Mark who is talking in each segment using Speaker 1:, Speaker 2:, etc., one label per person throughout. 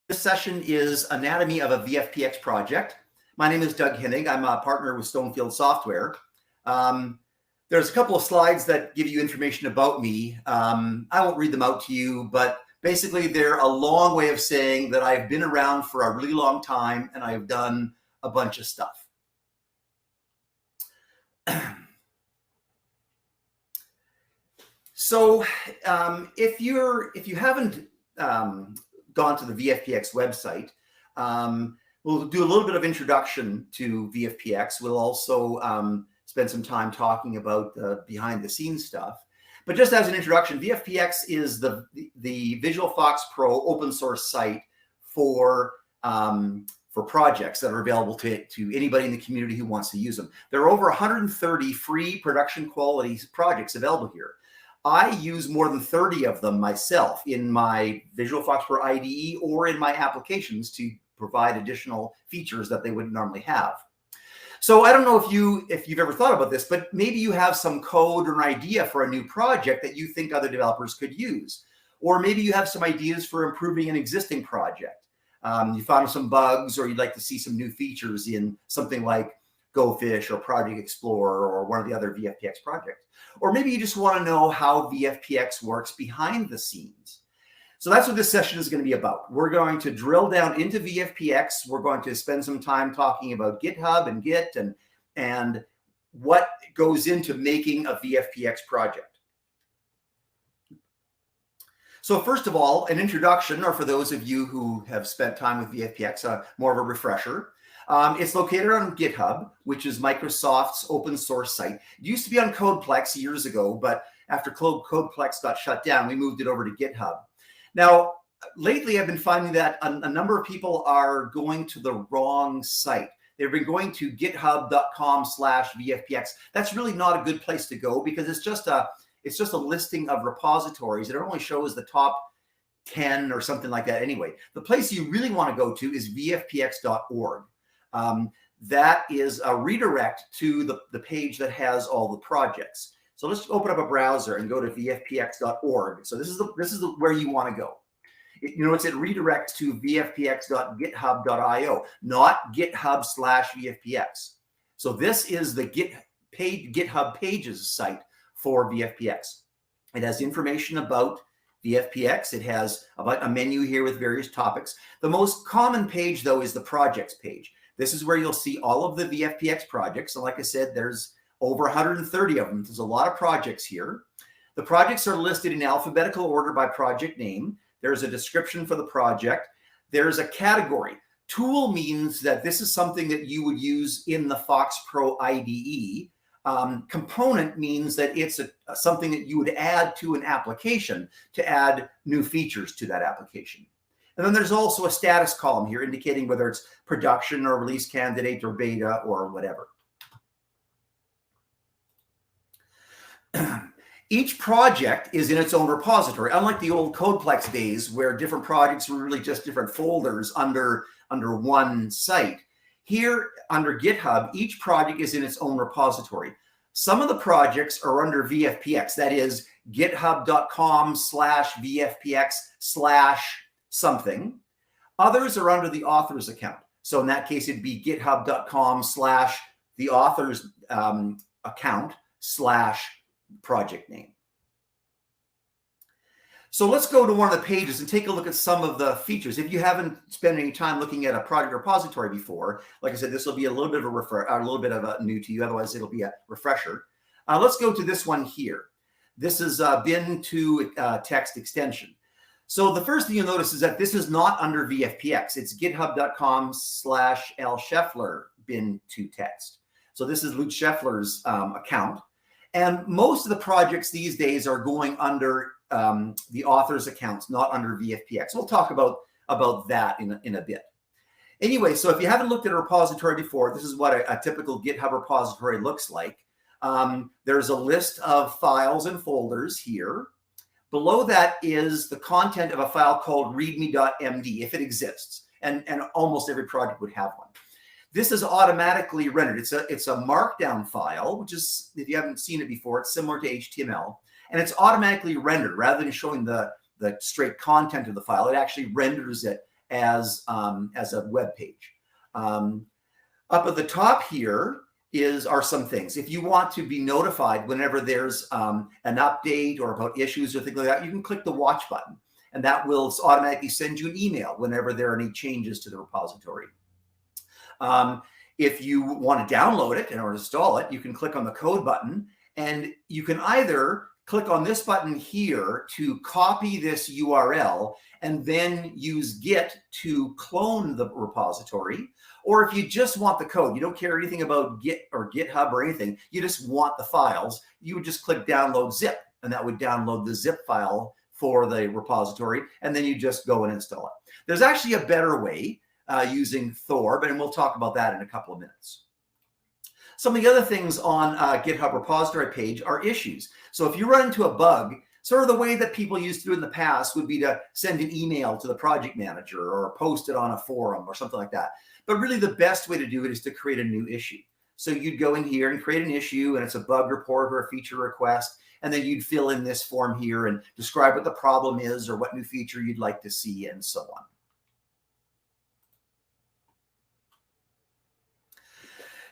Speaker 1: This session is Anatomy of a VFPX project. My name is Doug Hennig. I'm a partner with Stonefield Software. There's a couple of slides that give you information about me. I won't read them out to you, but basically they're a long way of saying that I've been around for a really long time and I've done a bunch of stuff. So if you haven't gone to the VFPX website, we'll do a little bit of introduction to VFPX. We'll also spend some time talking about the behind the scenes stuff. But just as an introduction, VFPX is the Visual Fox Pro open source site for projects that are available to anybody in the community who wants to use them. There are over 130 free production quality projects available here. I use more than 30 of them myself in my Visual Fox Pro IDE or in my applications to provide additional features that they wouldn't normally have. So I don't know if you've ever thought about this, but maybe you have some code or an idea for a new project that you think other developers could use. Or maybe you have some ideas for improving an existing project. You found some bugs or you'd like to see some new features in something like GoFish or Project Explorer or one of the other VFPX projects. Or maybe you just want to know how VFPX works behind the scenes. So that's what this session is going to be about. We're going to drill down into VFPX. We're going to spend some time talking about GitHub and Git and what goes into making a VFPX project. So first of all, an introduction, or for those of you who have spent time with VFPX, more of a refresher. It's located on GitHub, which is Microsoft's open source site. It used to be on CodePlex years ago, but after CodePlex got shut down, we moved it over to GitHub. Now, lately I've been finding that a number of people are going to the wrong site. They've been going to github.com/VFPX. That's really not a good place to go because it's just a listing of repositories. It only shows the top 10 or something like that anyway. The place you really want to go to is vfpx.org. That is a redirect to the page that has all the projects. So let's open up a browser and go to vfpx.org. So this is where you want to go. It's a redirect to vfpx.github.io, not github/VFPX. So this is the GitHub Pages site for VFPX. It has information about VFPX. It has a menu here with various topics. The most common page, though, is the projects page. This is where you'll see all of the VFPX projects. And like I said, there's over 130 of them. There's a lot of projects here. The projects are listed in alphabetical order by project name. There's a description for the project. There's a category. Tool means that this is something that you would use in the Fox Pro IDE. Component means that it's something that you would add to an application to add new features to that application. And then there's also a status column here indicating whether it's production or release candidate or beta or whatever. Each project is in its own repository, unlike the old CodePlex days where different projects were really just different folders under one site. Here under GitHub, each project is in its own repository. Some of the projects are under VFPX, that is github.com/VFPX/something. Others are under the author's account. So in that case, it'd be github.com/the author's account/project name. So let's go to one of the pages and take a look at some of the features. If you haven't spent any time looking at a project repository before, like I said, this will be a little bit of a new to you. Otherwise, it'll be a refresher. Let's go to this one here. This is bin to text extension. So the first thing you'll notice is that this is not under VFPX. It's github.com/lscheffler bin to text. So this is Lutz Scheffler's account. And most of the projects these days are going under the author's accounts, not under VFPX. We'll talk about that in a bit. Anyway, so if you haven't looked at a repository before, this is what a typical GitHub repository looks like. There's a list of files and folders here. Below that is the content of a file called readme.md, if it exists. And almost every project would have one. This is automatically rendered. It's a markdown file, which is, if you haven't seen it before, it's similar to HTML. And it's automatically rendered rather than showing the straight content of the file. It actually renders it as a web page. Up at the top here are some things. If you want to be notified whenever there's an update or about issues or things like that, you can click the watch button, and that will automatically send you an email whenever there are any changes to the repository. If you want to download it or install it, you can click on the code button, and you can either click on this button here to copy this URL and then use Git to clone the repository. Or if you just want the code, you don't care anything about Git or GitHub or anything, you just want the files, you would just click download zip, and that would download the zip file for the repository, and then you just go and install it. There's actually a better way using Thor, but we'll talk about that in a couple of minutes. Some of the other things on GitHub repository page are issues. So if you run into a bug, sort of the way that people used to do in the past would be to send an email to the project manager or post it on a forum or something like that. But really the best way to do it is to create a new issue. So you'd go in here and create an issue, and it's a bug report or a feature request, and then you'd fill in this form here and describe what the problem is or what new feature you'd like to see and so on.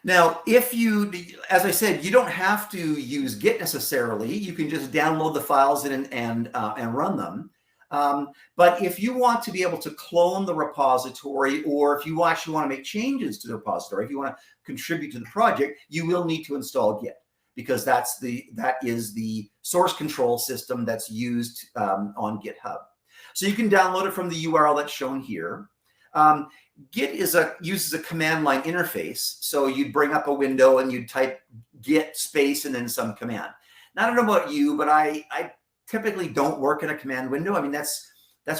Speaker 1: Now, if you, as I said, you don't have to use Git necessarily. You can just download the files and run them. But if you want to be able to clone the repository, or if you actually want to make changes to the repository, if you want to contribute to the project, you will need to install Git, because that is the source control system that's used on GitHub. So you can download it from the URL that's shown here. Git uses a command line interface. So you'd bring up a window and you'd type Git space and then some command. Now, I don't know about you, but I typically don't work in a command window. I mean, that's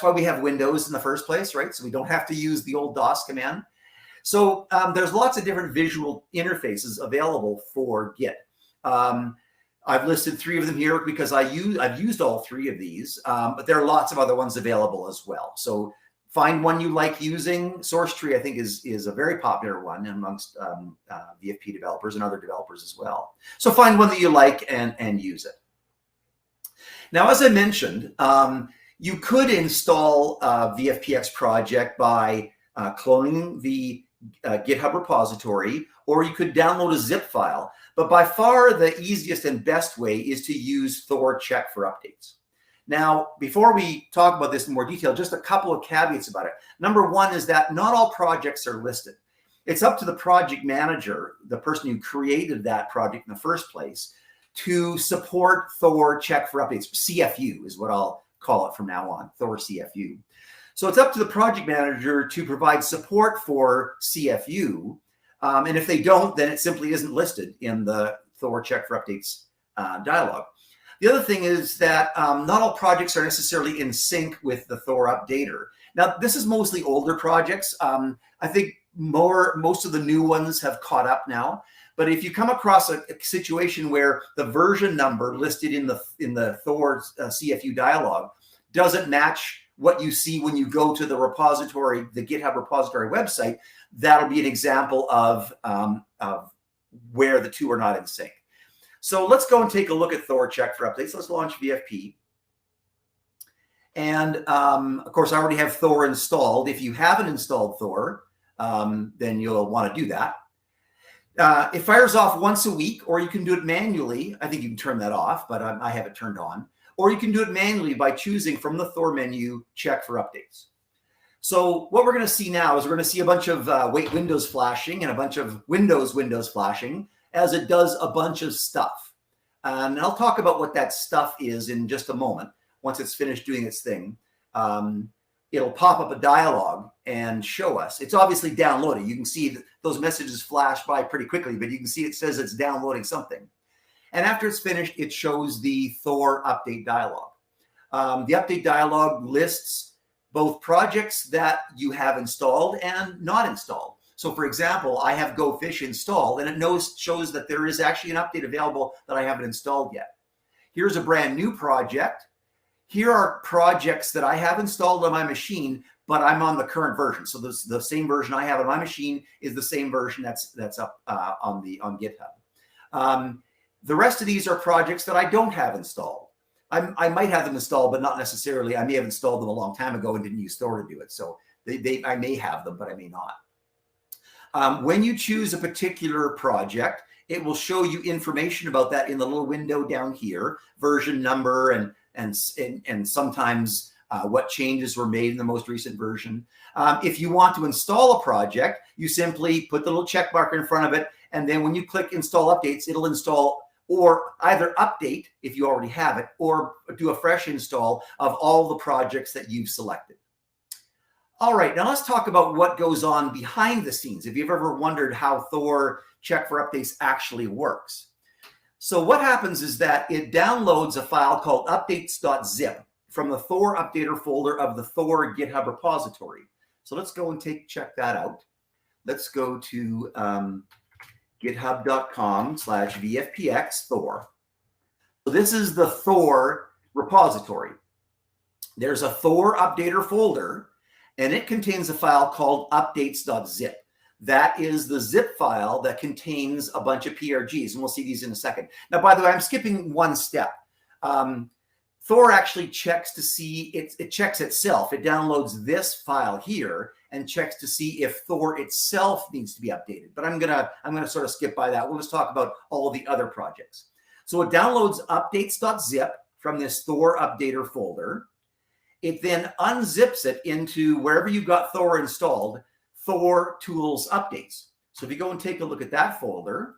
Speaker 1: why we have Windows in the first place, right? So we don't have to use the old DOS command. So there's lots of different visual interfaces available for Git. I've listed 3 of them here because I've used all 3 of these, but there are lots of other ones available as well. So find one you like using. SourceTree, I think, is a very popular one amongst VFP developers and other developers as well. So find one that you like and use it. Now, as I mentioned, you could install a VFPX project by cloning the GitHub repository, or you could download a zip file. But by far the easiest and best way is to use Thor check for updates. Now, before we talk about this in more detail, just a couple of caveats about it. Number one is that not all projects are listed. It's up to the project manager, the person who created that project in the first place, to support Thor check for updates. CFU is what I'll call it from now on, Thor CFU. So it's up to the project manager to provide support for CFU. And if they don't, then it simply isn't listed in the Thor check for updates dialog. The other thing is that not all projects are necessarily in sync with the Thor updater. Now, this is mostly older projects. I think most of the new ones have caught up now. But if you come across a situation where the version number listed in the Thor CFU dialog doesn't match what you see when you go to the repository, the GitHub repository website, that'll be an example of where the two are not in sync. So let's go and take a look at Thor check for updates. Let's launch VFP. And of course, I already have Thor installed. If you haven't installed Thor, then you'll want to do that. It fires off once a week, or you can do it manually. I think you can turn that off, but I have it turned on. Or you can do it manually by choosing from the Thor menu, check for updates. So what we're going to see now is we're going to see a bunch of windows flashing and a bunch of windows flashing as it does a bunch of stuff. And I'll talk about what that stuff is in just a moment. Once it's finished doing its thing, it'll pop up a dialog and show us. It's obviously downloading. You can see that those messages flash by pretty quickly, but you can see it says it's downloading something. And after it's finished, it shows the Thor update dialog. The update dialog lists both projects that you have installed and not installed. So for example, I have GoFish installed, and it shows that there is actually an update available that I haven't installed yet. Here's a brand new project. Here are projects that I have installed on my machine, but I'm on the current version. So the same version I have on my machine is the same version that's up on GitHub. The rest of these are projects that I don't have installed. I might have them installed, but not necessarily. I may have installed them a long time ago and didn't use Thor to do it. So I may have them, but I may not. When you choose a particular project, it will show you information about that in the little window down here, version number and sometimes what changes were made in the most recent version. If you want to install a project, you simply put the little check mark in front of it, and then when you click install updates, it'll install or either update if you already have it, or do a fresh install of all the projects that you've selected. All right, now let's talk about what goes on behind the scenes. If you've ever wondered how Thor Check for Updates actually works. So what happens is that it downloads a file called updates.zip from the Thor updater folder of the Thor GitHub repository. So let's go and check that out. Let's go to github.com/VFPX Thor. So this is the Thor repository. There's a Thor updater folder, and it contains a file called updates.zip. That is the zip file that contains a bunch of PRGs, and we'll see these in a second. Now, by the way, I'm skipping one step. Thor actually checks to see, it checks itself. It downloads this file here and checks to see if Thor itself needs to be updated. But I'm gonna sort of skip by that. We'll just talk about all the other projects. So it downloads updates.zip from this Thor updater folder. It then unzips it into wherever you got Thor installed, Thor Tools Updates. So if you go and take a look at that folder,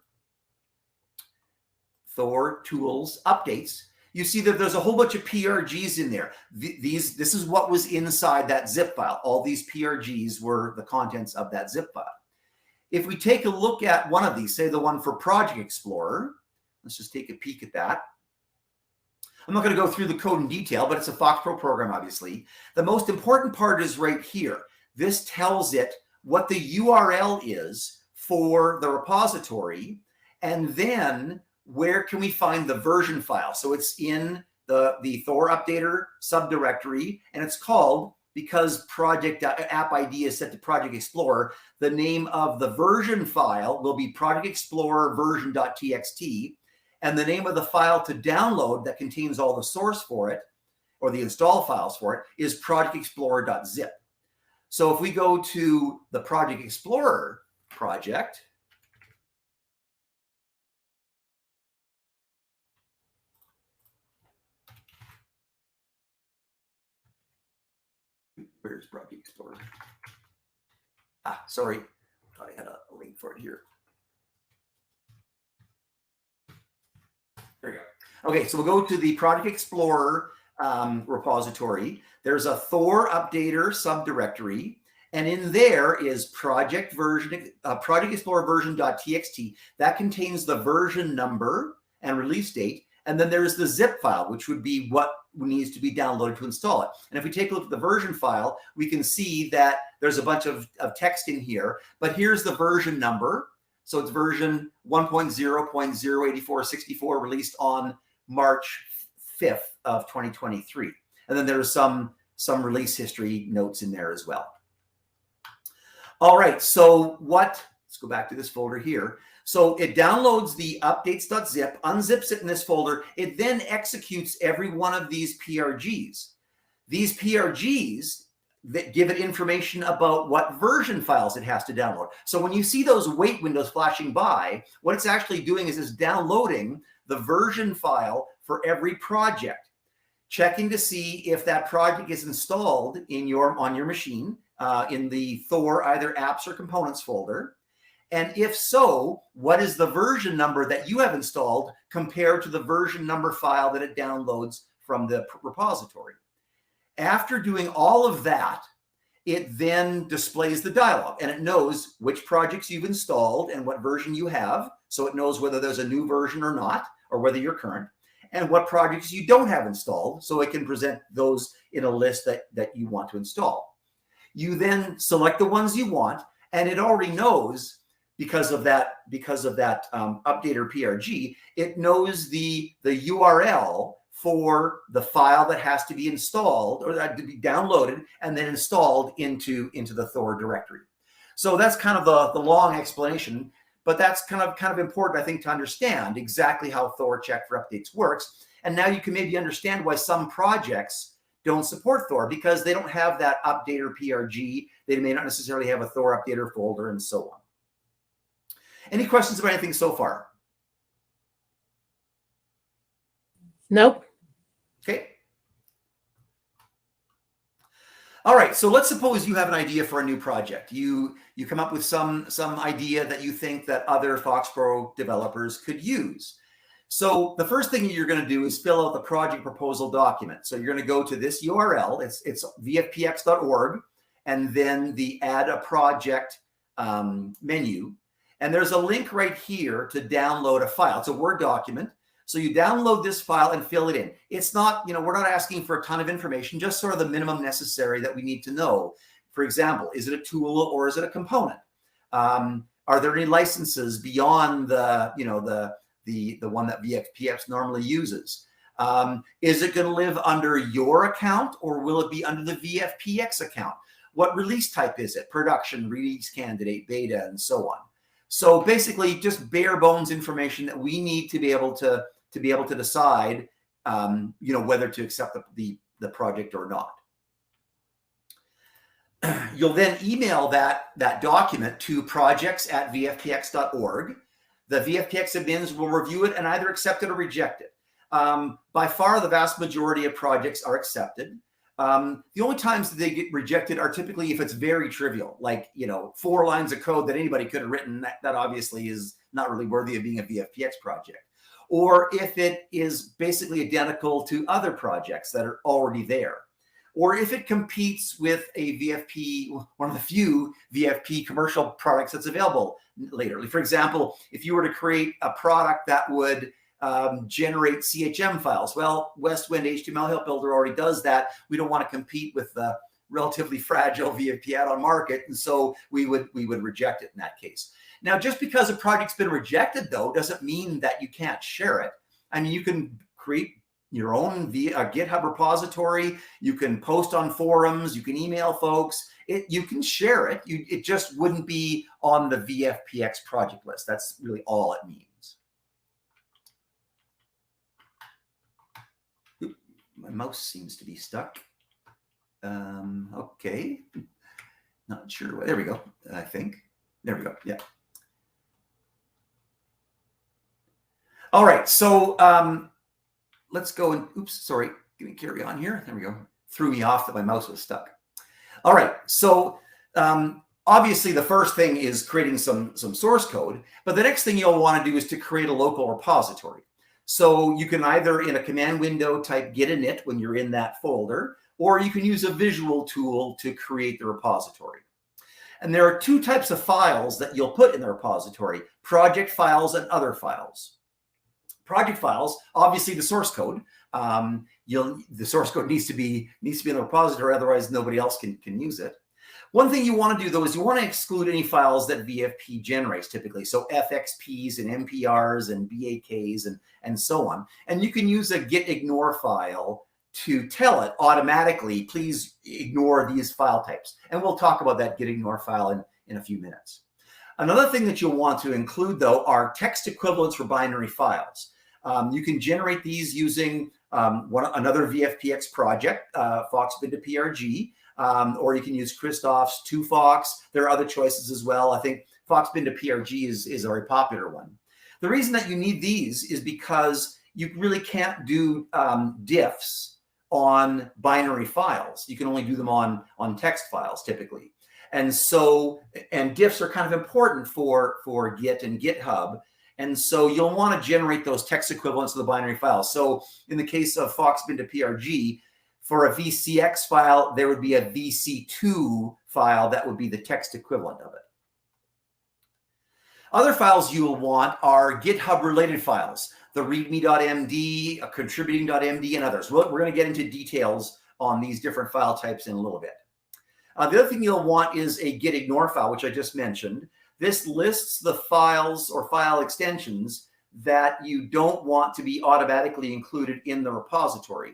Speaker 1: Thor Tools Updates, you see that there's a whole bunch of PRGs in there. This is what was inside that zip file. All these PRGs were the contents of that zip file. If we take a look at one of these, say the one for Project Explorer, let's just take a peek at that. I'm not going to go through the code in detail, but it's a FoxPro program, obviously. The most important part is right here. This tells it what the URL is for the repository, and then where can we find the version file. So it's in the Thor updater subdirectory, and it's called, because project app ID is set to Project Explorer, the name of the version file will be Project Explorer version.txt, and the name of the file to download that contains all the source for it, or the install files for it, is projectexplorer.zip. So if we go to the Project Explorer project, where's Project Explorer? Sorry, thought I had a link for it here. There you go. Okay, so we'll go to the Project Explorer repository. There's a Thor updater subdirectory, and in there is Project Explorer version.txt. That contains the version number and release date, and then there's the zip file, which would be what needs to be downloaded to install it. And if we take a look at the version file, we can see that there's a bunch of text in here, but here's the version number. So it's version 1.0.08464, released on March 5th of 2023. And then there's some release history notes in there as well. All right, so let's go back to this folder here. So it downloads the updates.zip, unzips it in this folder. It then executes every one of these PRGs. These PRGs that give it information about what version files it has to download. So when you see those wait windows flashing by, what it's actually doing is it's downloading the version file for every project, checking to see if that project is installed on your machine in the Thor either apps or components folder. And if so, what is the version number that you have installed compared to the version number file that it downloads from the repository? After doing all of that, it then displays the dialog, and it knows which projects you've installed and what version you have. So it knows whether there's a new version or not, or whether you're current, and what projects you don't have installed. So it can present those in a list that you want to install. You then select the ones you want, and it already knows, because of that updater PRG, it knows the URL for the file that has to be installed, or that to be downloaded and then installed into the Thor directory. So that's kind of the long explanation, but that's kind of important, I think, to understand exactly how Thor Check for Updates works. And now you can maybe understand why some projects don't support Thor because they don't have that updater PRG. They may not necessarily have a Thor updater folder and so on. Any questions about anything so far?
Speaker 2: Nope.
Speaker 1: Okay. All right, so let's suppose you have an idea for a new project. You come up with some idea that you think that other Foxborough developers could use. So the first thing you're going to do is fill out the project proposal document. So you're going to go to this URL. It's vfpx.org, and then the Add a Project menu. And there's a link right here to download a file. It's a Word document. So you download this file and fill it in. It's not, we're not asking for a ton of information, just sort of the minimum necessary that we need to know. For example, is it a tool or is it a component? Are there any licenses beyond the one that VFPX normally uses? Is it going to live under your account or will it be under the VFPX account? What release type is it? Production, release candidate, beta, and so on. So basically just bare bones information that we need to be able to decide, whether to accept the project or not. You'll then email that document to projects@vfpx.org. The VFPX admins will review it and either accept it or reject it. By far, the vast majority of projects are accepted. The only times that they get rejected are typically if it's very trivial, like 4 lines of code that anybody could have written. That obviously is not really worthy of being a VFPX project. Or if it is basically identical to other projects that are already there. Or if it competes with a VFP, one of the few VFP commercial products that's available later. For example, if you were to create a product that would generate CHM files, well, Westwind HTML Help Builder already does that. We don't want to compete with the relatively fragile VFP add-on market, and so we would reject it in that case. Now, just because a project's been rejected, though, doesn't mean that you can't share it. I mean, you can create your own GitHub repository. You can post on forums. You can email folks. You can share it. It just wouldn't be on the VFPX project list. That's really all it means. Oop, my mouse seems to be stuck. Okay. Not sure. There we go, I think. There we go. Yeah. All right, so let's go and, oops, sorry, let me carry on here. There we go. Threw me off that my mouse was stuck. All right, so obviously the first thing is creating some source code, but the next thing you'll want to do is to create a local repository. So you can either in a command window type git init when you're in that folder, or you can use a visual tool to create the repository. And there are 2 types of files that you'll put in the repository: project files and other files. Project files, obviously the source code. The source code needs to be in the repository, otherwise nobody else can use it. One thing you want to do, though, is you want to exclude any files that VFP generates typically. So FXPs and MPRs and BAKs and so on. And you can use a git ignore file to tell it automatically, please ignore these file types. And we'll talk about that git ignore file in a few minutes. Another thing that you'll want to include, though, are text equivalents for binary files. You can generate these using another VFPX project, Foxbin to PRG, or you can use Christoph's 2Fox. There are other choices as well. I think Foxbin to PRG is a very popular one. The reason that you need these is because you really can't do diffs on binary files. You can only do them on text files typically. And so, and diffs are kind of important for Git and GitHub. And so you'll want to generate those text equivalents of the binary files. So in the case of Foxbin to PRG, for a VCX file, there would be a VC2 file that would be the text equivalent of it. Other files you will want are GitHub-related files, the readme.md, contributing.md, and others. We're going to get into details on these different file types in a little bit. The other thing you'll want is a git ignore file, which I just mentioned. This lists the files or file extensions that you don't want to be automatically included in the repository.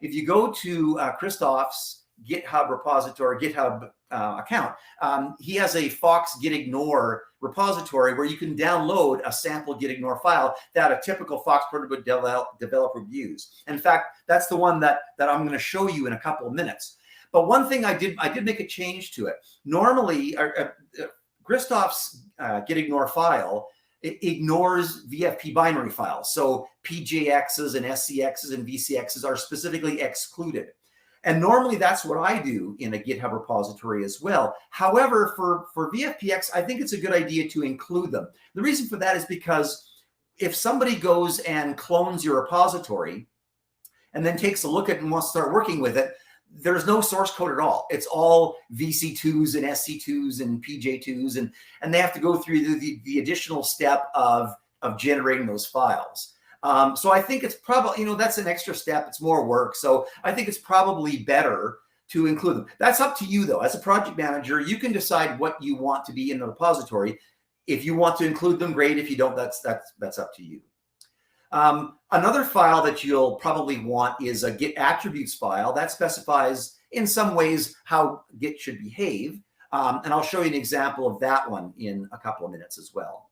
Speaker 1: If you go to Christoph's GitHub repository, GitHub account, he has a Fox git ignore repository where you can download a sample git ignore file that a typical Fox prototype developer would use. In fact, that's the one that I'm going to show you in a couple of minutes. But one thing I did make a change to it. Normally, Christoph's git ignore file, it ignores VFP binary files. So PJXs and SCXs and VCXs are specifically excluded. And normally that's what I do in a GitHub repository as well. However, for VFPX, I think it's a good idea to include them. The reason for that is because if somebody goes and clones your repository and then takes a look at it and wants to start working with it, there's no source code at all. It's all VC2s and SC2s and PJ2s, and they have to go through the additional step of generating those files. So I think it's probably, that's an extra step. It's more work. So I think it's probably better to include them. That's up to you, though. As a project manager, you can decide what you want to be in the repository. If you want to include them, great. If you don't, that's up to you. Another file that you'll probably want is a Git attributes file that specifies in some ways how Git should behave. And I'll show you an example of that one in a couple of minutes as well.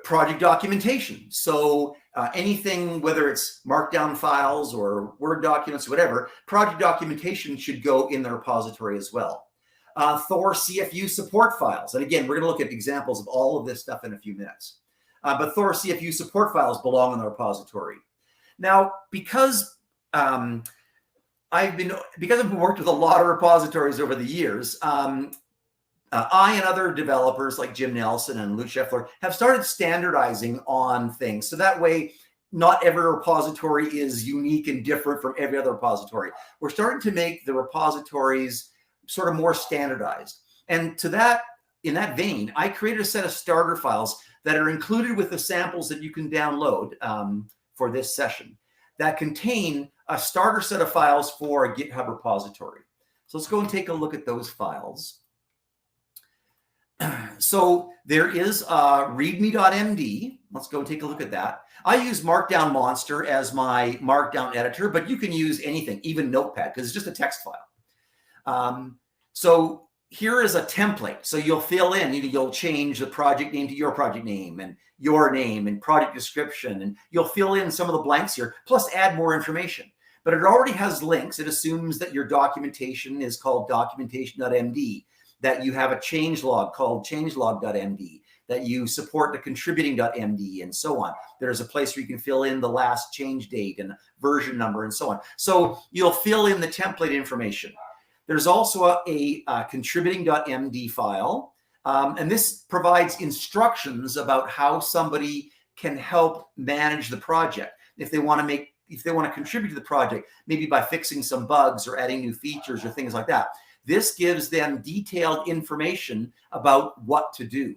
Speaker 1: Project documentation. So anything, whether it's markdown files or Word documents, whatever, project documentation should go in the repository as well. Thor CFU support files. And again, we're going to look at examples of all of this stuff in a few minutes. But Thor CFU support files belong in the repository. Now, because I've worked with a lot of repositories over the years, I and other developers like Jim Nelson and Lutz Scheffler have started standardizing on things. So that way, not every repository is unique and different from every other repository. We're starting to make the repositories sort of more standardized. And in that vein, I created a set of starter files that are included with the samples that you can download for this session that contain a starter set of files for a GitHub repository. So let's go and take a look at those files. So there is readme.md. Let's go take a look at that. I use Markdown Monster as my Markdown editor, but you can use anything, even Notepad, because it's just a text file. So here is a template. So you'll fill in, you'll change the project name to your project name and your name and project description, and you'll fill in some of the blanks here, plus add more information. But it already has links. It assumes that your documentation is called documentation.md, that you have a changelog called changelog.md, that you support the contributing.md, and so on. There's a place where you can fill in the last change date and version number and so on. So you'll fill in the template information. There's also a contributing.md file, and this provides instructions about how somebody can help manage the project. If they want to contribute to the project, maybe by fixing some bugs or adding new features or things like that. This gives them detailed information about what to do.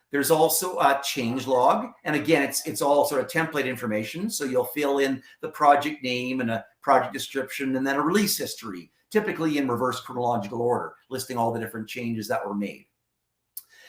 Speaker 1: There's also a changelog, and again, it's all sort of template information. So you'll fill in the project name and a project description, and then a release history, typically in reverse chronological order, listing all the different changes that were made.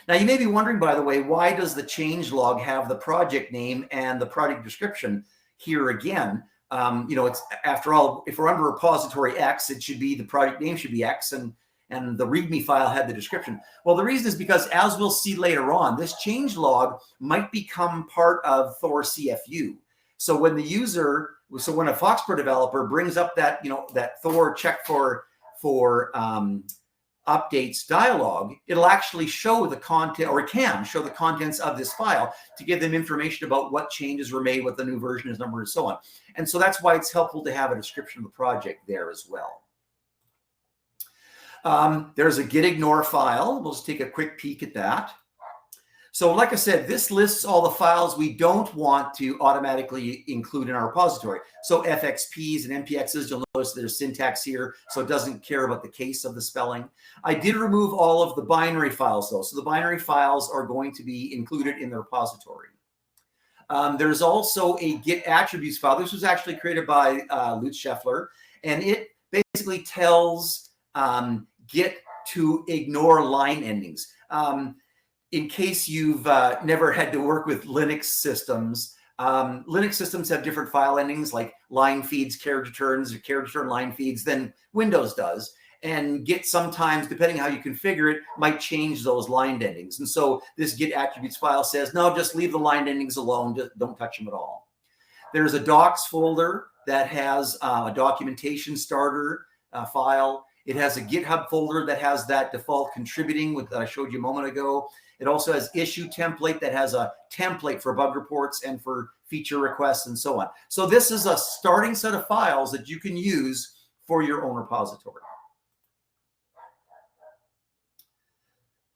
Speaker 1: Now, you may be wondering, by the way, why does the changelog have the project name and the project description here again? It's, after all, if we're under repository X, it should be, the project name should be X, and the README file had the description. Well, the reason is because, as we'll see later on, this changelog might become part of Thor CFU. So when when a FoxPro developer brings up that, that Thor check for updates dialog, it'll actually show the content, or it can show the contents of this file to give them information about what changes were made, what the new version is numbered, and so on. And so that's why it's helpful to have a description of the project there as well. There's a git ignore file. We'll just take a quick peek at that. So like I said, this lists all the files we don't want to automatically include in our repository. So FXPs and MPXs, you'll notice there's syntax here, so it doesn't care about the case of the spelling. I did remove all of the binary files, though. So the binary files are going to be included in the repository. There's also a Git attributes file. This was actually created by Lutz Scheffler, and it basically tells Git to ignore line endings. In case you've never had to work with Linux systems have different file endings, like line feeds, character turns, or character turn line feeds, than Windows does. And Git sometimes, depending how you configure it, might change those line endings. And so this Git attributes file says, no, just leave the line endings alone. Just don't touch them at all. There's a docs folder that has a documentation starter file. It has a GitHub folder that has that default contributing that I showed you a moment ago. It also has issue template that has a template for bug reports and for feature requests and so on. So this is a starting set of files that you can use for your own repository.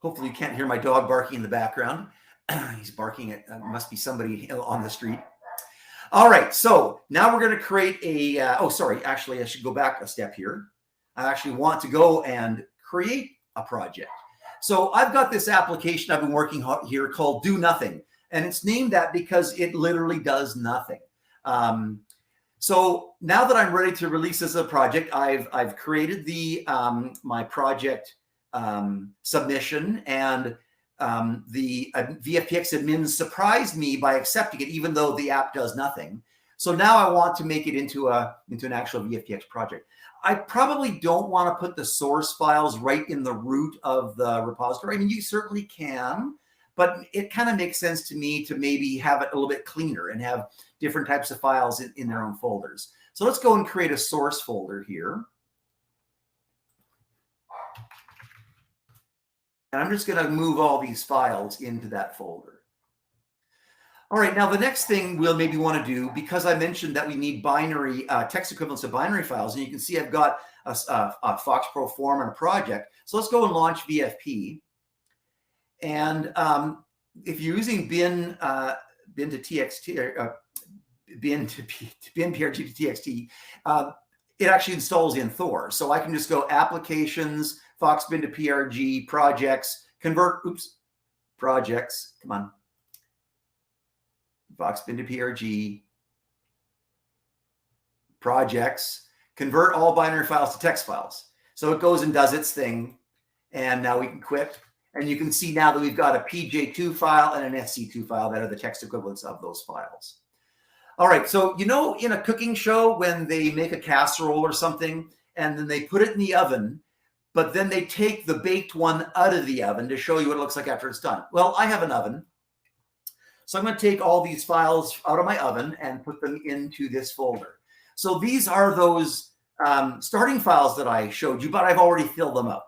Speaker 1: Hopefully you can't hear my dog barking in the background. He's barking at, must be somebody on the street. All right, so now we're going to create a, actually I should go back a step here. I actually want to go and create a project. So I've got this application I've been working on here called Do Nothing, and it's named that because it literally does nothing. So now that I'm ready to release this as a project, I've created the my project submission, and the VFPX admins surprised me by accepting it, even though the app does nothing. So now I want to make it into an actual VFPX project. I probably don't want to put the source files right in the root of the repository. I mean, you certainly can, but it kind of makes sense to me to maybe have it a little bit cleaner and have different types of files in their own folders. So let's go and create a source folder here. And I'm just going to move all these files into that folder. All right, now the next thing we'll maybe want to do, because I mentioned that we need binary text equivalents of binary files, and you can see I've got a FoxPro form and a project. So let's go and launch VFP. And if you're using bin to TXT, or bin PRG to TXT, it actually installs in Thor. So I can just go applications, Foxbin to PRG, projects, convert, projects, come on. Foxbin to PRG, projects, convert all binary files to text files. So it goes and does its thing. And now we can quit. And you can see now that we've got a PJ2 file and an SC2 file that are the text equivalents of those files. All right, so you know in a cooking show when they make a casserole or something and then they put it in the oven, but then they take the baked one out of the oven to show you what it looks like after it's done. Well, I have an oven. So I'm going to take all these files out of my oven and put them into this folder. So these are those starting files that I showed you, but I've already filled them out.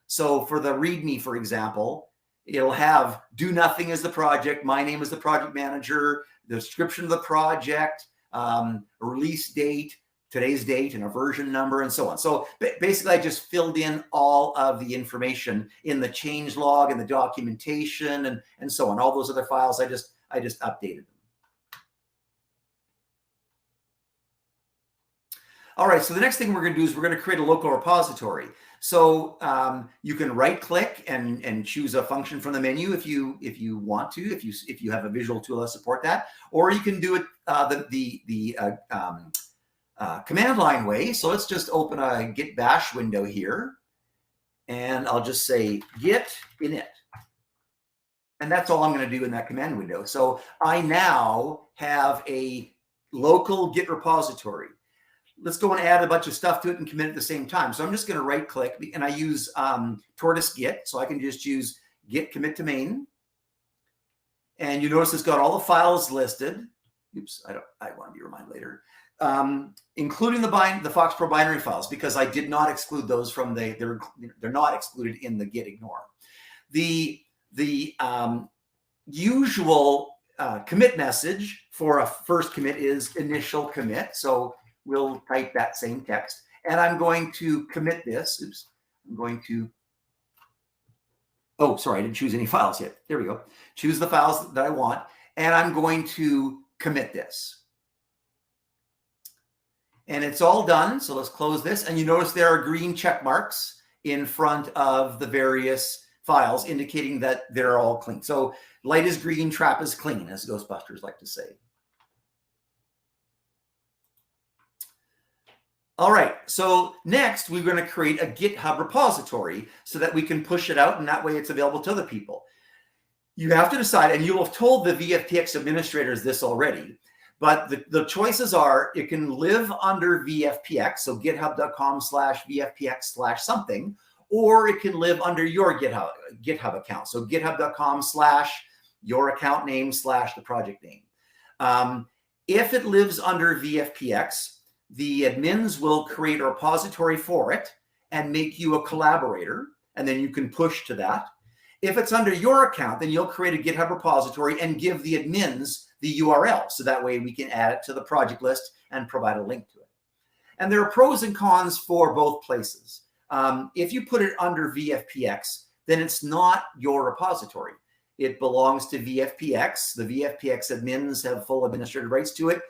Speaker 1: So for the README, for example, it'll have do nothing as the project, my name is the project manager, the description of the project, a release date, today's date, and a version number, and so on. So basically, I just filled in all of the information in the change log and the documentation and so on. All those other files, I just updated them. All right, so the next thing we're going to do is we're going to create a local repository. So you can right-click and choose a function from the menu if you want to, if you have a visual tool that support that, or you can do it the command line way. So let's just open a Git Bash window here, and I'll just say Git init. And that's all I'm going to do in that command window. So I now have a local Git repository. Let's go and add a bunch of stuff to it and commit at the same time. So I'm just going to right click, and I use Tortoise Git. So I can just use Git commit to main. And you notice it's got all the files listed. Oops, I want to be reminded later. Including the FoxPro binary files, because I did not exclude those from they're not excluded in the Git ignore. The usual commit message for a first commit is initial commit. So we'll type that same text, and I'm going to commit this. Oops, I'm going to, oh, sorry, I didn't choose any files yet. There we go. Choose the files that I want, and I'm going to commit this. And it's all done. So let's close this. And you notice there are green check marks in front of the various files indicating that they're all clean. So light is green, trap is clean, as Ghostbusters like to say. All right, so next we're going to create a GitHub repository so that we can push it out, and that way it's available to other people. You have to decide, and you'll have told the VFPX administrators this already, But the choices are, it can live under VFPX, so github.com/VFPX/something, or it can live under your GitHub account. So github.com/your account name /the project name. If it lives under VFPX, the admins will create a repository for it and make you a collaborator, and then you can push to that. If it's under your account, then you'll create a GitHub repository and give the admins the URL. So that way we can add it to the project list and provide a link to it. And there are pros and cons for both places. If you put it under VFPX, then it's not your repository. It belongs to VFPX. The VFPX admins have full administrative rights to it,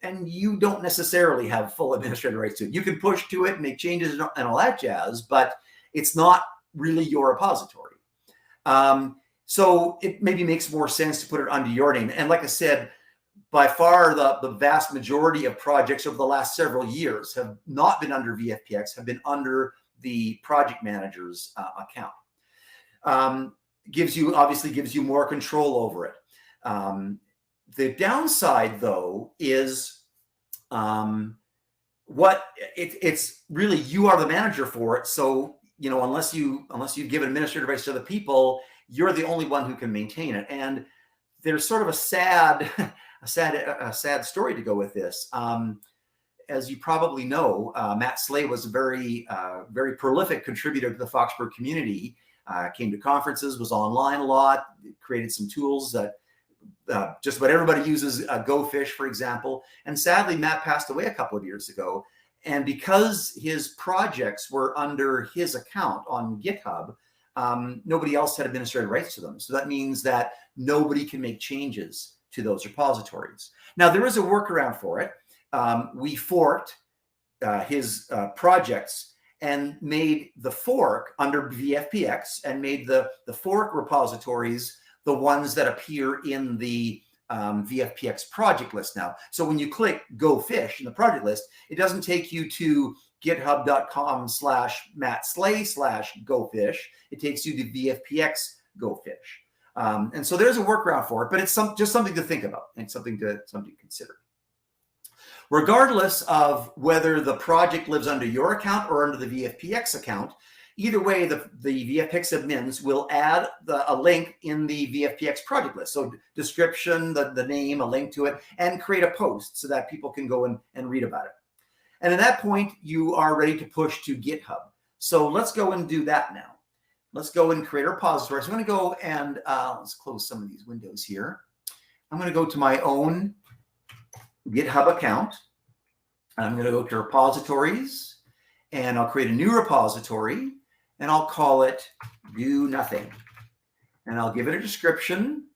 Speaker 1: and you don't necessarily have full administrative rights to it. You can push to it, make changes and all that jazz, but it's not really your repository. So it maybe makes more sense to put it under your name. And like I said, by far the vast majority of projects over the last several years have not been under VFPX, have been under the project manager's account. Obviously gives you more control over it. The downside, though, is it's really, you are the manager for it. So, you know, unless you give administrative rights to other people, you're the only one who can maintain it. And there's sort of a sad story to go with this. As you probably know, Matt Slay was a very prolific contributor to the Foxborough community. Came to conferences, was online a lot, created some tools that just about everybody uses. Go Fish, for example. And sadly, Matt passed away a couple of years ago. And because his projects were under his account on GitHub, nobody else had administrative rights to them. So that means that nobody can make changes to those repositories. Now, there is a workaround for it. We forked his projects and made the fork under VFPX and made the fork repositories the ones that appear in the VFPX project list now. So when you click Go Fish in the project list, it doesn't take you to github.com/mattslay/gofish. It takes you to VFPX Go Fish. And so there's a workaround for it, but it's just something to think about and something to consider. Regardless of whether the project lives under your account or under the VFPX account, either way, the VFPX admins will add a link in the VFPX project list. So description, the name, a link to it, and create a post so that people can go and read about it. And at that point, you are ready to push to GitHub. So let's go and do that now. Let's go and create a repository. So I'm going to go and let's close some of these windows here. I'm going to go to my own GitHub account. I'm going to go to repositories, and I'll create a new repository, and I'll call it Do Nothing. And I'll give it a description.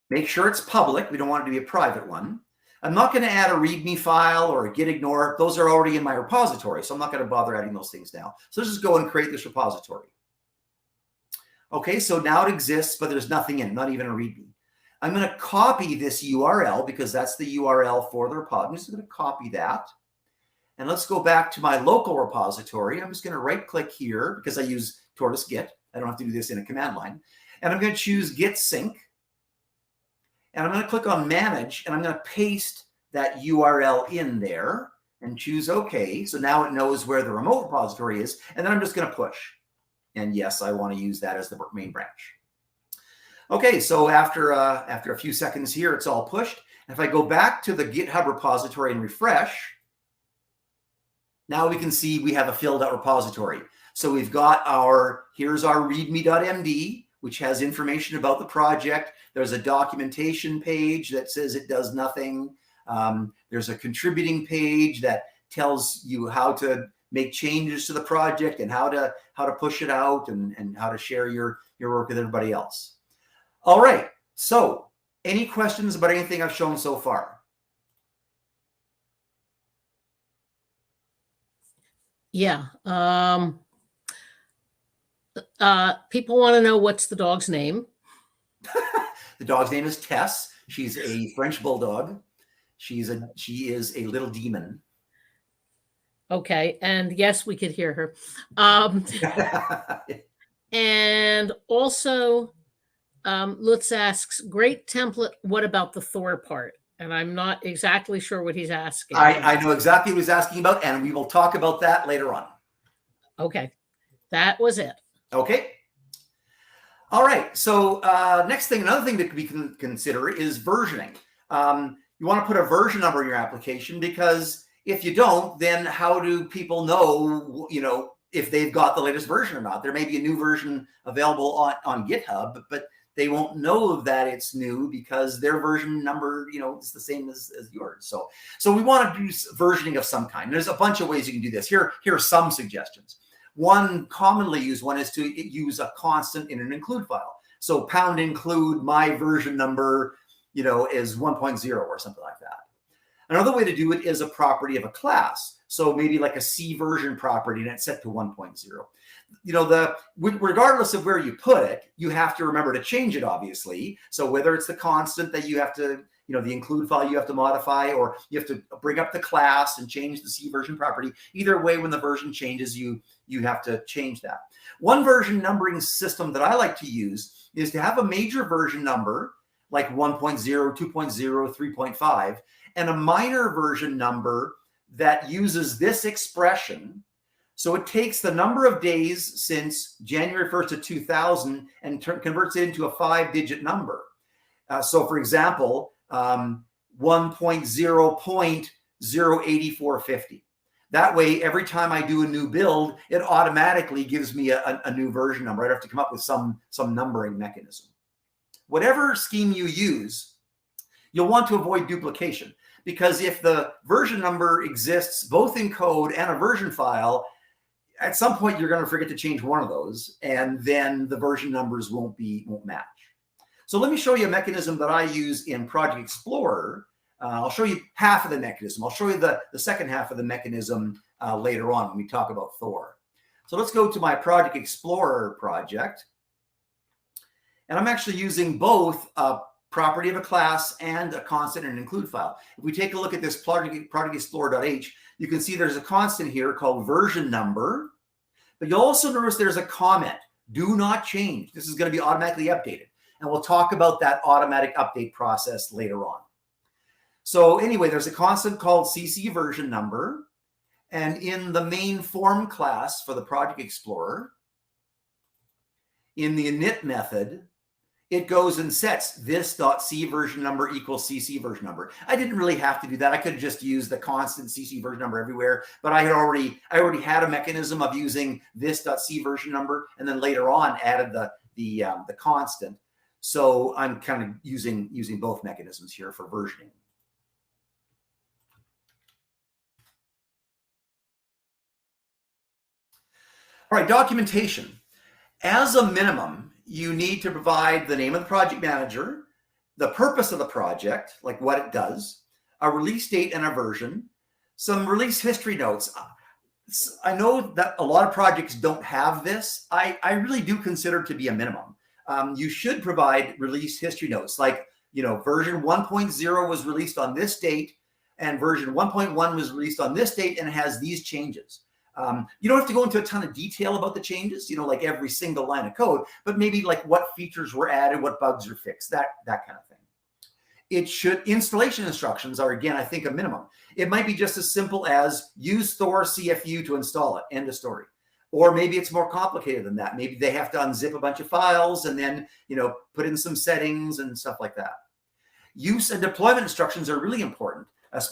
Speaker 1: Make sure it's public. We don't want it to be a private one. I'm not going to add a README file or a git ignore. Those are already in my repository, so I'm not going to bother adding those things now. So let's just go and create this repository. Okay, so now it exists, but there's nothing in it, not even a README. I'm going to copy this URL because that's the URL for the repository. I'm just going to copy that. And let's go back to my local repository. I'm just going to right-click here because I use Tortoise Git. I don't have to do this in a command line. And I'm going to choose Git Sync. And I'm going to click on Manage, and I'm going to paste that URL in there and choose OK. So now it knows where the remote repository is. And then I'm just going to push. And yes, I want to use that as the main branch. Okay, so after a few seconds here, it's all pushed. And if I go back to the GitHub repository and refresh, now we can see we have a filled out repository. So we've got here's our readme.md, which has information about the project. There's a documentation page that says it does nothing. There's a contributing page that tells you how to make changes to the project and how to push it out and how to share your work with everybody else. All right, so any questions about anything I've shown so far?
Speaker 2: Yeah. People want to know what's the dog's name.
Speaker 1: The dog's name is Tess. She's a French bulldog. She is a little demon.
Speaker 2: Okay, and yes, we could hear her. And also, Lutz asks, great template. What about the Thor part? And I'm not exactly sure what he's asking.
Speaker 1: I know exactly what he's asking about, and we will talk about that later on.
Speaker 2: Okay, that was it.
Speaker 1: Okay. All right. So next thing, another thing that we can consider is versioning. You want to put a version number in your application, because if you don't, then how do people know, if they've got the latest version or not? There may be a new version available on GitHub, but they won't know that it's new because their version number, is the same as yours. So we want to do versioning of some kind. There's a bunch of ways you can do this. Here are some suggestions. One commonly used one is to use a constant in an include file. So #include my version number, is 1.0 or something like that. Another way to do it is a property of a class. So maybe like a C version property, and it's set to 1.0. Regardless of where you put it, you have to remember to change it, obviously. So whether it's the constant that you have to, the include file you have to modify, or you have to bring up the class and change the C version property. Either way, when the version changes, you have to change that. One version numbering system that I like to use is to have a major version number like 1.0, 2.0, 3.5, and a minor version number that uses this expression. So it takes the number of days since January 1st of 2000 and converts it into a 5-digit number. So for example, 1.0.08450. That way, every time I do a new build, it automatically gives me a new version number. I don't have to come up with some numbering mechanism. Whatever scheme you use, you'll want to avoid duplication, because if the version number exists both in code and a version file, at some point you're going to forget to change one of those, and then the version numbers won't match. So let me show you a mechanism that I use in Project Explorer. I'll show you half of the mechanism. I'll show you the second half of the mechanism later on when we talk about Thor. So let's go to my Project Explorer project. And I'm actually using both a property of a class and a constant and an include file. If we take a look at this Project Explorer.h, you can see there's a constant here called version number. But you'll also notice there's a comment. Do not change. This is going to be automatically updated. And we'll talk about that automatic update process later on. So anyway, there's a constant called CC version number. And in the main form class for the Project Explorer, in the init method, it goes and sets this.c version number equals CC version number. I didn't really have to do that. I could have just used the constant CC version number everywhere, but I already had a mechanism of using this.c version number, and then later on added the constant. So I'm kind of using both mechanisms here for versioning. All right, documentation. As a minimum, you need to provide the name of the project manager, the purpose of the project, like what it does, a release date and a version, some release history notes. I know that a lot of projects don't have this. I really do consider it to be a minimum. You should provide release history notes, like, version 1.0 was released on this date, and version 1.1 was released on this date, and it has these changes. You don't have to go into a ton of detail about the changes, like every single line of code, but maybe like what features were added, what bugs are fixed, that kind of thing. Installation instructions are, again, I think a minimum. It might be just as simple as use Thor CFU to install it, end of story. Or maybe it's more complicated than that. Maybe they have to unzip a bunch of files and then, put in some settings and stuff like that. Use and deployment instructions are really important.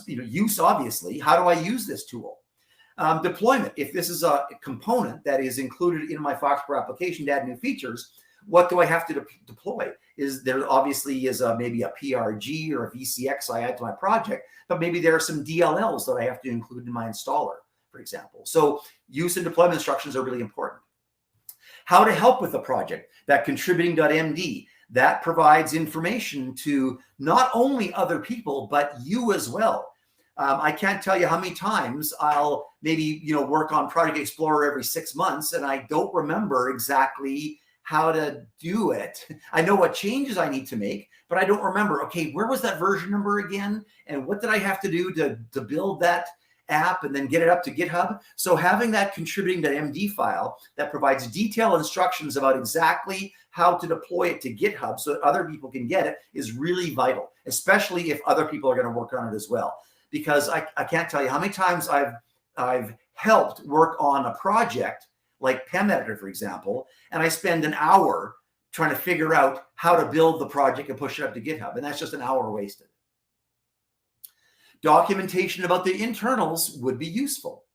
Speaker 1: Use, obviously, how do I use this tool? Deployment, if this is a component that is included in my Foxborough application to add new features, what do I have to deploy? There obviously is maybe a PRG or a VCX I add to my project, but maybe there are some DLLs that I have to include in my installer, for example. So use and deployment instructions are really important. How to help with the project, that contributing.md, that provides information to not only other people, but you as well. I can't tell you how many times I'll maybe, work on Project Explorer every 6 months, and I don't remember exactly how to do it. I know what changes I need to make, but I don't remember, okay, where was that version number again? And what did I have to do to build that? app and then get it up to GitHub. So having that contributing.md file that provides detailed instructions about exactly how to deploy it to GitHub so that other people can get it is really vital, especially if other people are going to work on it as well. Because I can't tell you how many times I've helped work on a project like PEM Editor, for example, and I spend an hour trying to figure out how to build the project and push it up to GitHub. And that's just an hour wasted. Documentation about the internals would be useful.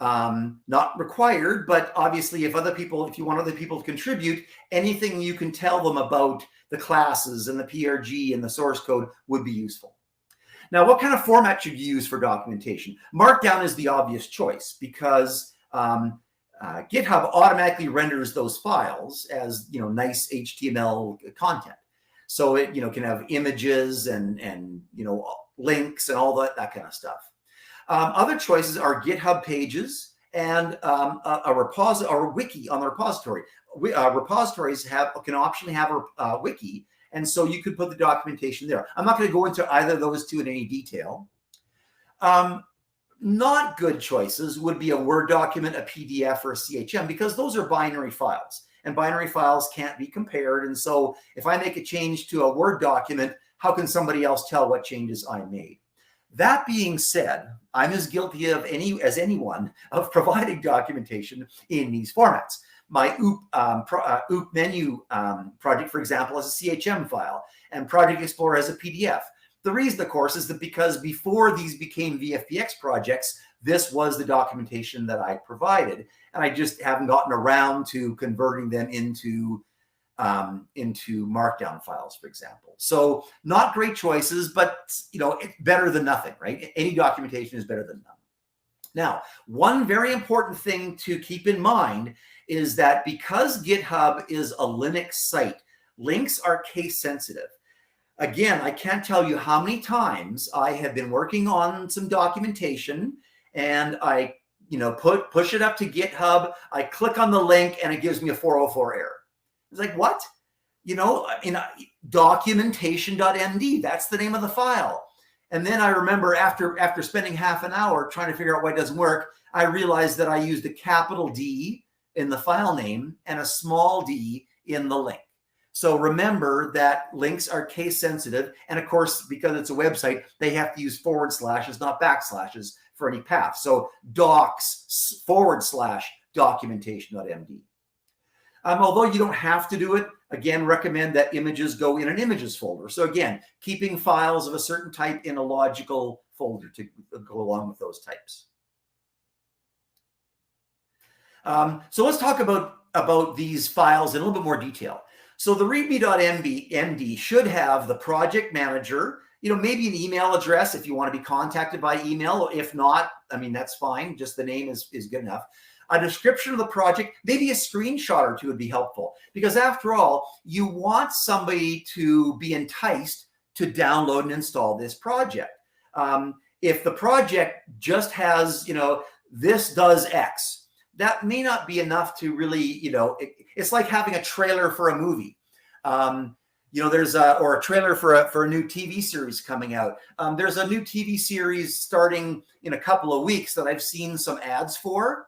Speaker 1: Not required, but obviously if you want other people to contribute, anything you can tell them about the classes and the PRG and the source code would be useful. Now, what kind of format should you use for documentation? Markdown is the obvious choice because GitHub automatically renders those files as nice HTML content. So it can have images and links and all that kind of stuff. Other choices are GitHub pages and a repository or a wiki on the repository. Repositories can optionally have a wiki, and so you could put the documentation there. I'm not going to go into either of those two in any detail. Not good choices would be a Word document, a PDF, or a CHM, because those are binary files, and binary files can't be compared. And so if I make a change to a Word document, how can somebody else tell what changes I made? That being said, I'm as guilty as anyone of providing documentation in these formats. My OOP menu project, for example, has a CHM file, and Project Explorer has a PDF. The reason, of course, is that because before these became VFPX projects, this was the documentation that I provided, and I just haven't gotten around to converting them into Markdown files, for example. So not great choices, but it's better than nothing, right? Any documentation is better than none. Now, one very important thing to keep in mind is that because GitHub is a Linux site, links are case sensitive. Again, I can't tell you how many times I have been working on some documentation and I push it up to GitHub, I click on the link and it gives me a 404 error. It's like, what? Documentation.md, that's the name of the file. And then I remember after spending half an hour trying to figure out why it doesn't work, I realized that I used a capital D in the file name and a small d in the link. So remember that links are case sensitive. And of course, because it's a website, they have to use // not backslashes for any path. So docs / documentation.md. Although you don't have to do it, again, recommend that images go in an images folder. So again, keeping files of a certain type in a logical folder to go along with those types. So let's talk about these files in a little bit more detail. So the readme.md should have the project manager, maybe an email address if you want to be contacted by email. If not, that's fine. Just the name is good enough. A description of the project, maybe a screenshot or two would be helpful, because after all, you want somebody to be enticed to download and install this project. If the project just has, this does X, that may not be enough to really, it's like having a trailer for a movie. There's or a trailer for a new TV series coming out. There's a new TV series starting in a couple of weeks that I've seen some ads for.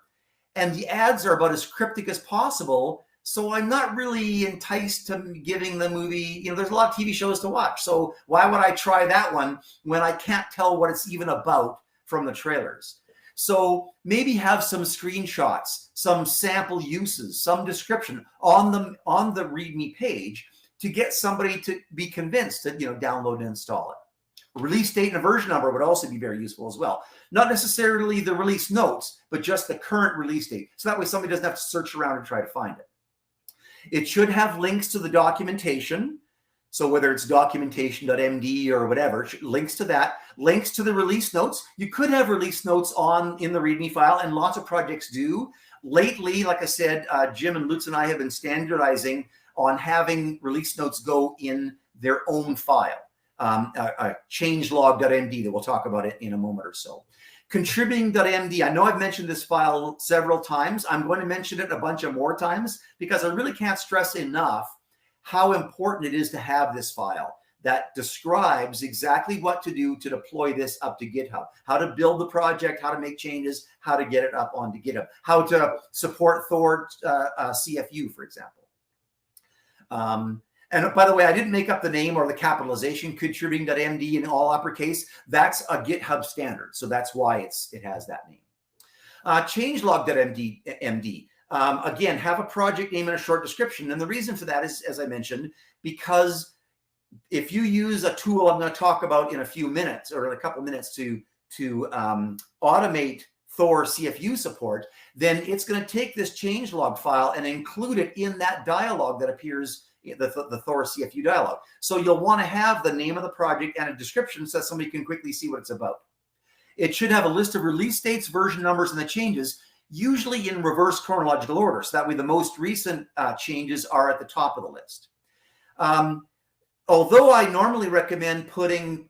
Speaker 1: And the ads are about as cryptic as possible. So I'm not really enticed to giving the movie, there's a lot of TV shows to watch. So why would I try that one when I can't tell what it's even about from the trailers? So maybe have some screenshots, some sample uses, some description on the README page to get somebody to be convinced to download and install it. Release date and a version number would also be very useful as well. Not necessarily the release notes, but just the current release date. So that way somebody doesn't have to search around and try to find it. It should have links to the documentation. So whether it's documentation.md or whatever, links to that, links to the release notes. You could have release notes in the README file, and lots of projects do. Lately, like I said, Jim and Lutz and I have been standardizing on having release notes go in their own file. Changelog.md that we'll talk about it in a moment or so. Contributing.md, I know I've mentioned this file several times. I'm going to mention it a bunch of more times because I really can't stress enough how important it is to have this file. that describes exactly what to do to deploy this up to GitHub, how to build the project, how to make changes, how to get it up onto GitHub, how to support Thor CFU, for example. And by the way, I didn't make up the name or the capitalization, contributing.md in all uppercase. That's a GitHub standard. So that's why it has that name. Changelog.md. Again, have a project name and a short description. And the reason for that is, as I mentioned, because if you use a tool I'm going to talk about in a few minutes or in a couple minutes to automate Thor CFU support, then it's going to take this changelog file and include it in that dialog that appears, the Thor CFU dialog. So you'll want to have the name of the project and a description so somebody can quickly see what it's about. It should have a list of release dates, version numbers, and the changes, usually in reverse chronological order. So that way the most recent changes are at the top of the list. Although I normally recommend putting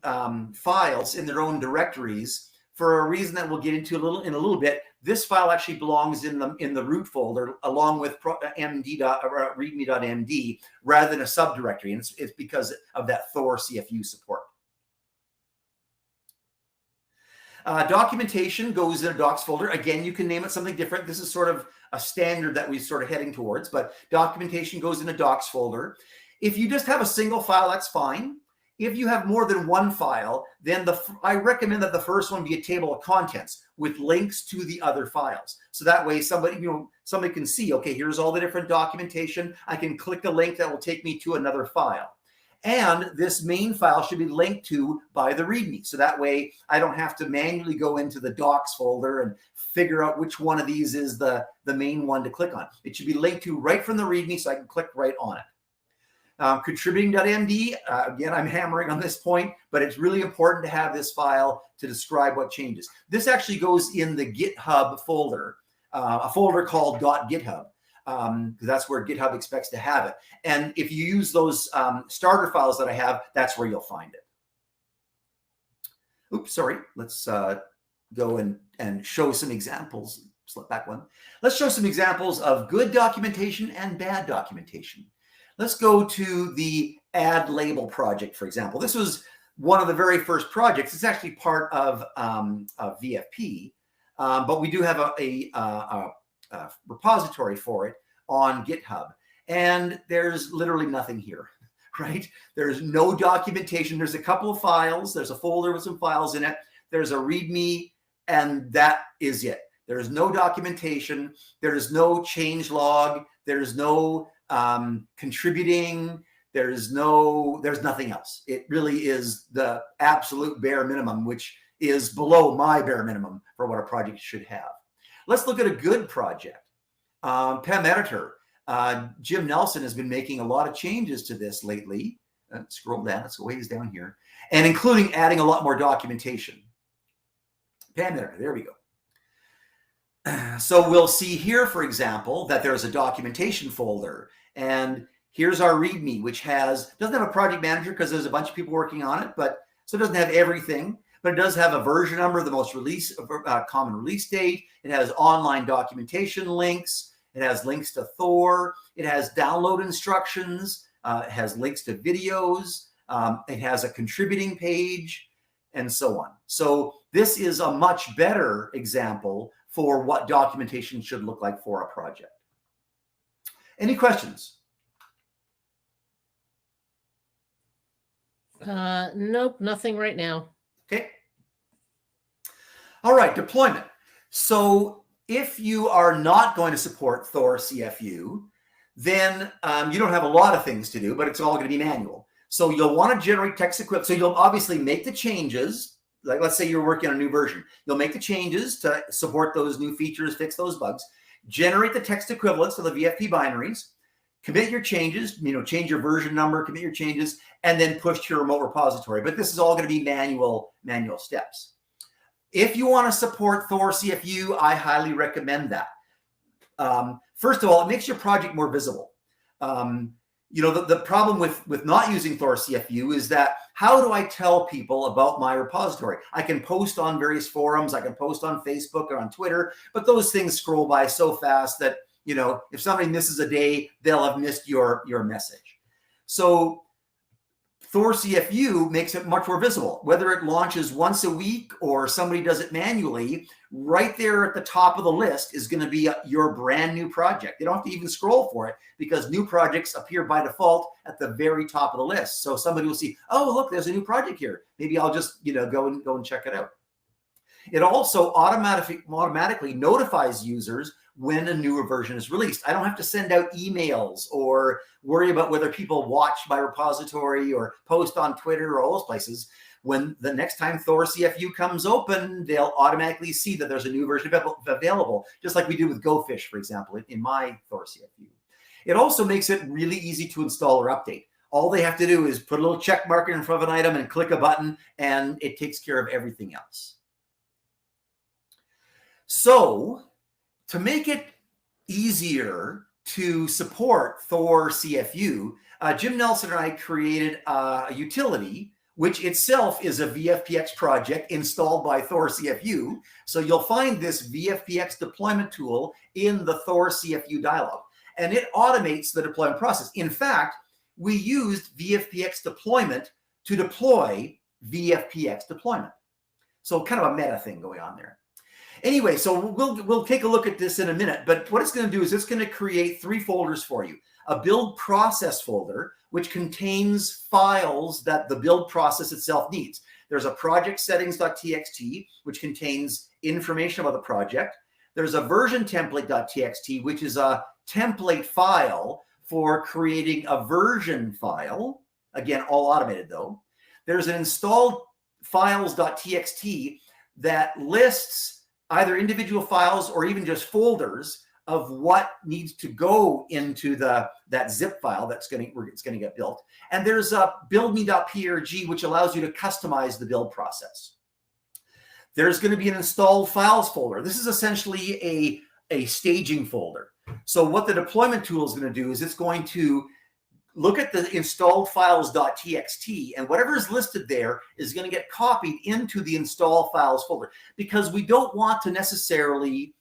Speaker 1: files in their own directories, for a reason that we'll get into in a little bit, this file actually belongs in the root folder along with readme.md rather than a subdirectory, and it's because of that Thor CFU support. Documentation goes in a docs folder. Again, you can name it something different. This is sort of a standard that we're sort of heading towards, but documentation goes in a docs folder. If you just have a single file, that's fine. If you have more than one file, then I recommend that the first one be a table of contents with links to the other files. So that way somebody can see, okay, here's all the different documentation. I can click a link that will take me to another file. And this main file should be linked to by the README. So that way I don't have to manually go into the docs folder and figure out which one of these is the main one to click on. It should be linked to right from the README so I can click right on it. Contributing.md, again, I'm hammering on this point, but it's really important to have this file to describe what changes. This actually goes in the GitHub folder, a folder called .github, because that's where GitHub expects to have it. And if you use those starter files that I have, that's where you'll find it. Oops, sorry. Let's go and show some examples. Slip back one. Let's show some examples of good documentation and bad documentation. Let's go to the add label project, for example. This was one of the very first projects. It's actually part of VFP, but we do have a repository for it on GitHub. And there's literally nothing here, right? There's no documentation. There's a couple of files. There's a folder with some files in it. There's a README, and that is it. There's no documentation. There's no changelog. There's no contributing. There's nothing else. It really is the absolute bare minimum, which is below my bare minimum for what a project should have. Let's look at a good project. PEM editor. Jim Nelson has been making a lot of changes to this lately. Scroll down, let's go ways down here, and including adding a lot more documentation. PEM editor, there we go. So we'll see here, for example, that there's a documentation folder, and here's our README, which doesn't have a project manager because there's a bunch of people working on it, so it doesn't have everything, but it does have a version number, the most common release date. It has online documentation links. It has links to Thor. It has download instructions. It has links to videos. It has a contributing page, and so on. So this is a much better example for what documentation should look like for a project. Any questions?
Speaker 2: Nope, nothing right now.
Speaker 1: Okay. All right, deployment. So if you are not going to support Thor CFU, then you don't have a lot of things to do, but it's all going to be manual. So you'll want to generate text equivalent. So you'll obviously make the changes. Like, let's say you're working on a new version. You'll make the changes to support those new features, fix those bugs, generate the text equivalents of the VFP binaries, commit your changes, change your version number, commit your changes, and then push to your remote repository. But this is all going to be manual steps. If you want to support Thor CFU, I highly recommend that. First of all, it makes your project more visible. The problem with not using Thor CFU is that how do I tell people about my repository? I can post on various forums, I can post on Facebook or on Twitter, but those things scroll by so fast that, if somebody misses a day, they'll have missed your message. So Thor CFU makes it much more visible. Whether it launches once a week or somebody does it manually, right there at the top of the list is going to be your brand new project. You don't have to even scroll for it because new projects appear by default at the very top of the list. So somebody will see, oh, look, there's a new project here. Maybe I'll just go and check it out. It also automatically notifies users when a newer version is released. I don't have to send out emails or worry about whether people watch my repository or post on Twitter or all those places. When the next time Thor CFU comes open, they'll automatically see that there's a new version available, just like we do with GoFish, for example, in my Thor CFU. It also makes it really easy to install or update. All they have to do is put a little check mark in front of an item and click a button, and it takes care of everything else. So, to make it easier to support Thor CFU, Jim Nelson and I created a utility, which itself is a VFPX project installed by Thor CFU. So you'll find this VFPX deployment tool in the Thor CFU dialog, and it automates the deployment process. In fact, we used VFPX deployment to deploy VFPX deployment. So kind of a meta thing going on there. Anyway, so we'll take a look at this in a minute, but what it's going to do is it's going to create 3 folders for you. A build process folder, which contains files that the build process itself needs. There's a project settings.txt, which contains information about the project. There's a version template.txt, which is a template file for creating a version file. Again, all automated though. There's an installed files.txt that lists either individual files or even just folders of what needs to go into that zip file it's going to get built. And there's a buildme.prg, which allows you to customize the build process. There's going to be an installed files folder. This is essentially a staging folder. So what the deployment tool is going to do is it's going to look at the installed files.txt, and whatever is listed there is going to get copied into the install files folder, because we don't want to necessarily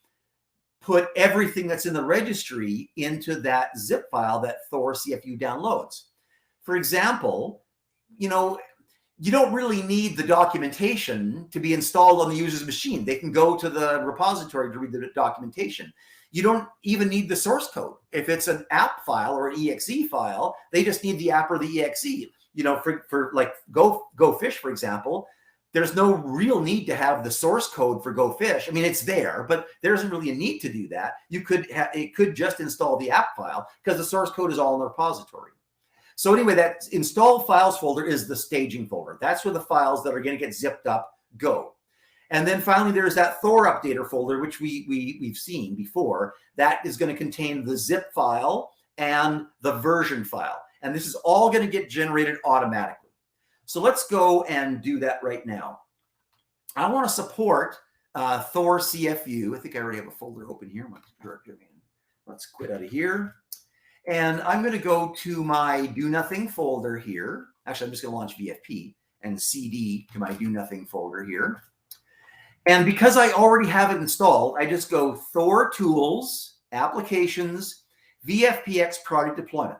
Speaker 1: put everything that's in the registry into that zip file that Thor CFU downloads. For example, you don't really need the documentation to be installed on the user's machine. They can go to the repository to read the documentation. You don't even need the source code. If it's an app file or an exe file, they just need the app or the exe. For like GoFish, for example, there's no real need to have the source code for GoFish. I mean, it's there, but there isn't really a need to do that. It could just install the app file because the source code is all in the repository. So anyway, that install files folder is the staging folder. That's where the files that are going to get zipped up go. And then finally, there's that Thor updater folder, which we've seen before. That is going to contain the zip file and the version file. And this is all going to get generated automatically. So let's go and do that right now. I want to support Thor CFU. I think I already have a folder open here. Let's quit out of here. And I'm going to go to my do nothing folder here. Actually, I'm just going to launch VFP and CD to my do nothing folder here. And because I already have it installed, I just go Thor Tools, Applications, VFPX Project Deployment.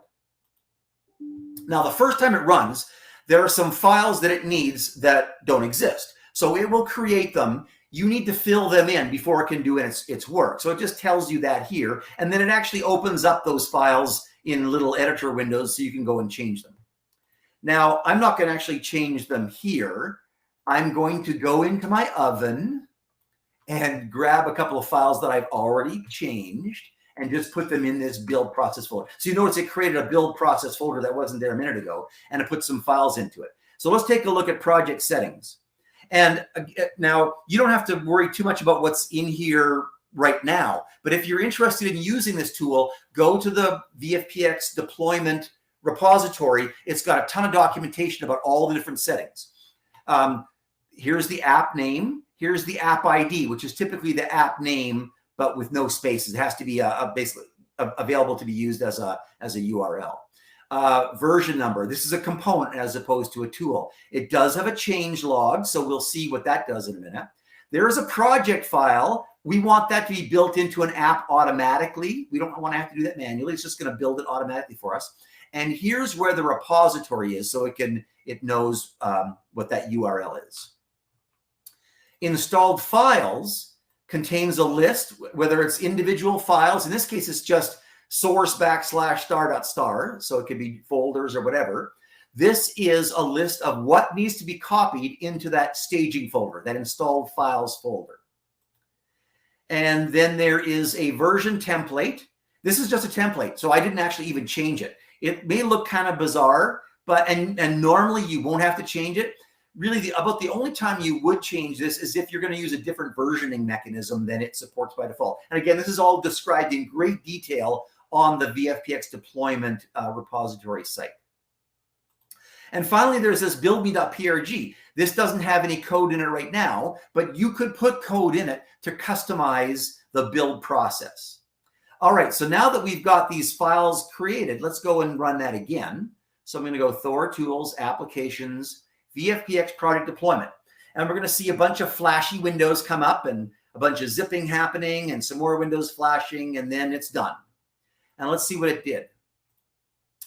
Speaker 1: Now, the first time it runs, there are some files that it needs that don't exist. So it will create them. You need to fill them in before it can do its work. So it just tells you that here. And then it actually opens up those files in little editor windows so you can go and change them. Now, I'm not going to actually change them here. I'm going to go into my oven and grab a couple of files that I've already changed and just put them in this build process folder. So you notice it created a build process folder that wasn't there a minute ago, and it put some files into it. So let's take a look at project settings. And now you don't have to worry too much about what's in here right now, but if you're interested in using this tool, go to the VFPX deployment repository. It's got a ton of documentation about all the different settings. Here's the app name. Here's the app ID, which is typically the app name, but with no spaces. It has to be basically available to be used as a URL. Version number. This is a component as opposed to a tool. It does have a change log, so we'll see what that does in a minute. There is a project file. We want that to be built into an app automatically. We don't want to have to do that manually. It's just going to build it automatically for us. And here's where the repository is, so it knows what that URL is. Installed files contains a list, whether it's individual files. In this case, it's just source /star.star, so it could be folders or whatever. This is a list of what needs to be copied into that staging folder, that installed files folder. And then there is a version template. This is just a template, so I didn't actually even change it. It may look kind of bizarre, but and normally you won't have to change it. Really, about the only time you would change this is if you're going to use a different versioning mechanism than it supports by default. And again, this is all described in great detail on the VFPX deployment repository site. And finally, there's this buildme.prg. This doesn't have any code in it right now, but you could put code in it to customize the build process. All right, so now that we've got these files created, let's go and run that again. So I'm going to go Thor Tools, Applications, VFPX Project Deployment. And we're going to see a bunch of flashy windows come up and a bunch of zipping happening and some more windows flashing, and then it's done. And let's see what it did.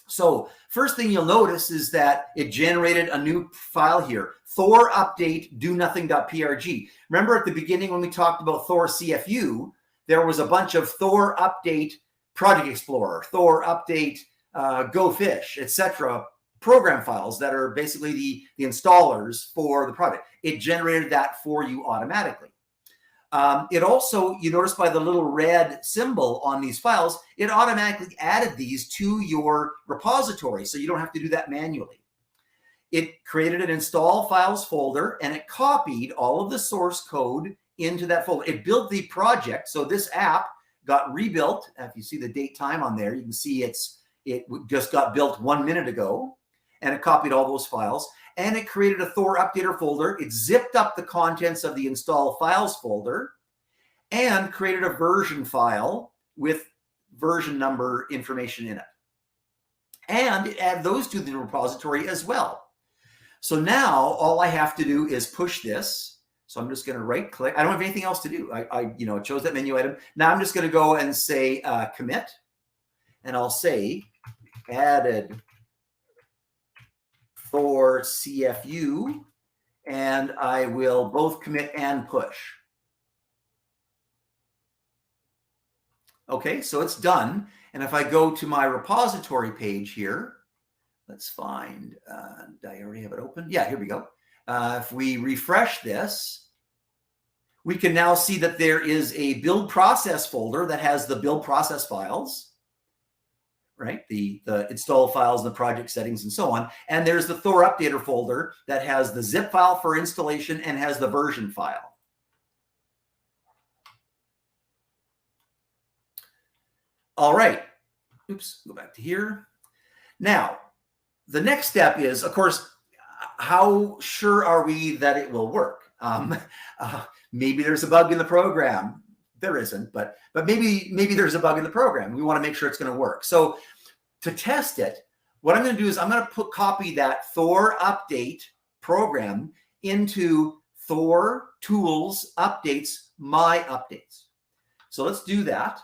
Speaker 1: So first thing you'll notice is that it generated a new file here, Thor update do nothing.prg. Remember at the beginning when we talked about Thor CFU, there was a bunch of Thor update Project Explorer, Thor update Go Fish, etc. program files that are basically the installers for the project. It generated that for you automatically. It also, you notice by the little red symbol on these files, it automatically added these to your repository, so you don't have to do that manually. It created an install files folder, and it copied all of the source code into that folder. It built the project, so this app got rebuilt. If you see the date time on there, you can see it just got built 1 minute ago, and it copied all those files. And it created a Thor updater folder. It zipped up the contents of the install files folder and created a version file with version number information in it. And it added those to the repository as well. So now all I have to do is push this. So I'm just going to right click. I don't have anything else to do. I chose that menu item. Now I'm just going to go and say commit. And I'll say added Thor CFU, and I will both commit and push. Okay, so it's done. And if I go to my repository page here, let's find, did I already have it open? Yeah, here we go. If we refresh this, we can now see that there is a build process folder that has the build process files, right? The install files, the project settings, and so on. And there's the Thor updater folder that has the zip file for installation and has the version file. All right. Oops, go back to here. Now, the next step is, of course, how sure are we that it will work? Maybe there's a bug in the program. There isn't, but maybe there's a bug in the program. We want to make sure it's going to work. So to test it, what I'm going to do is I'm going to copy that Thor update program into Thor Tools Updates My Updates. So let's do that.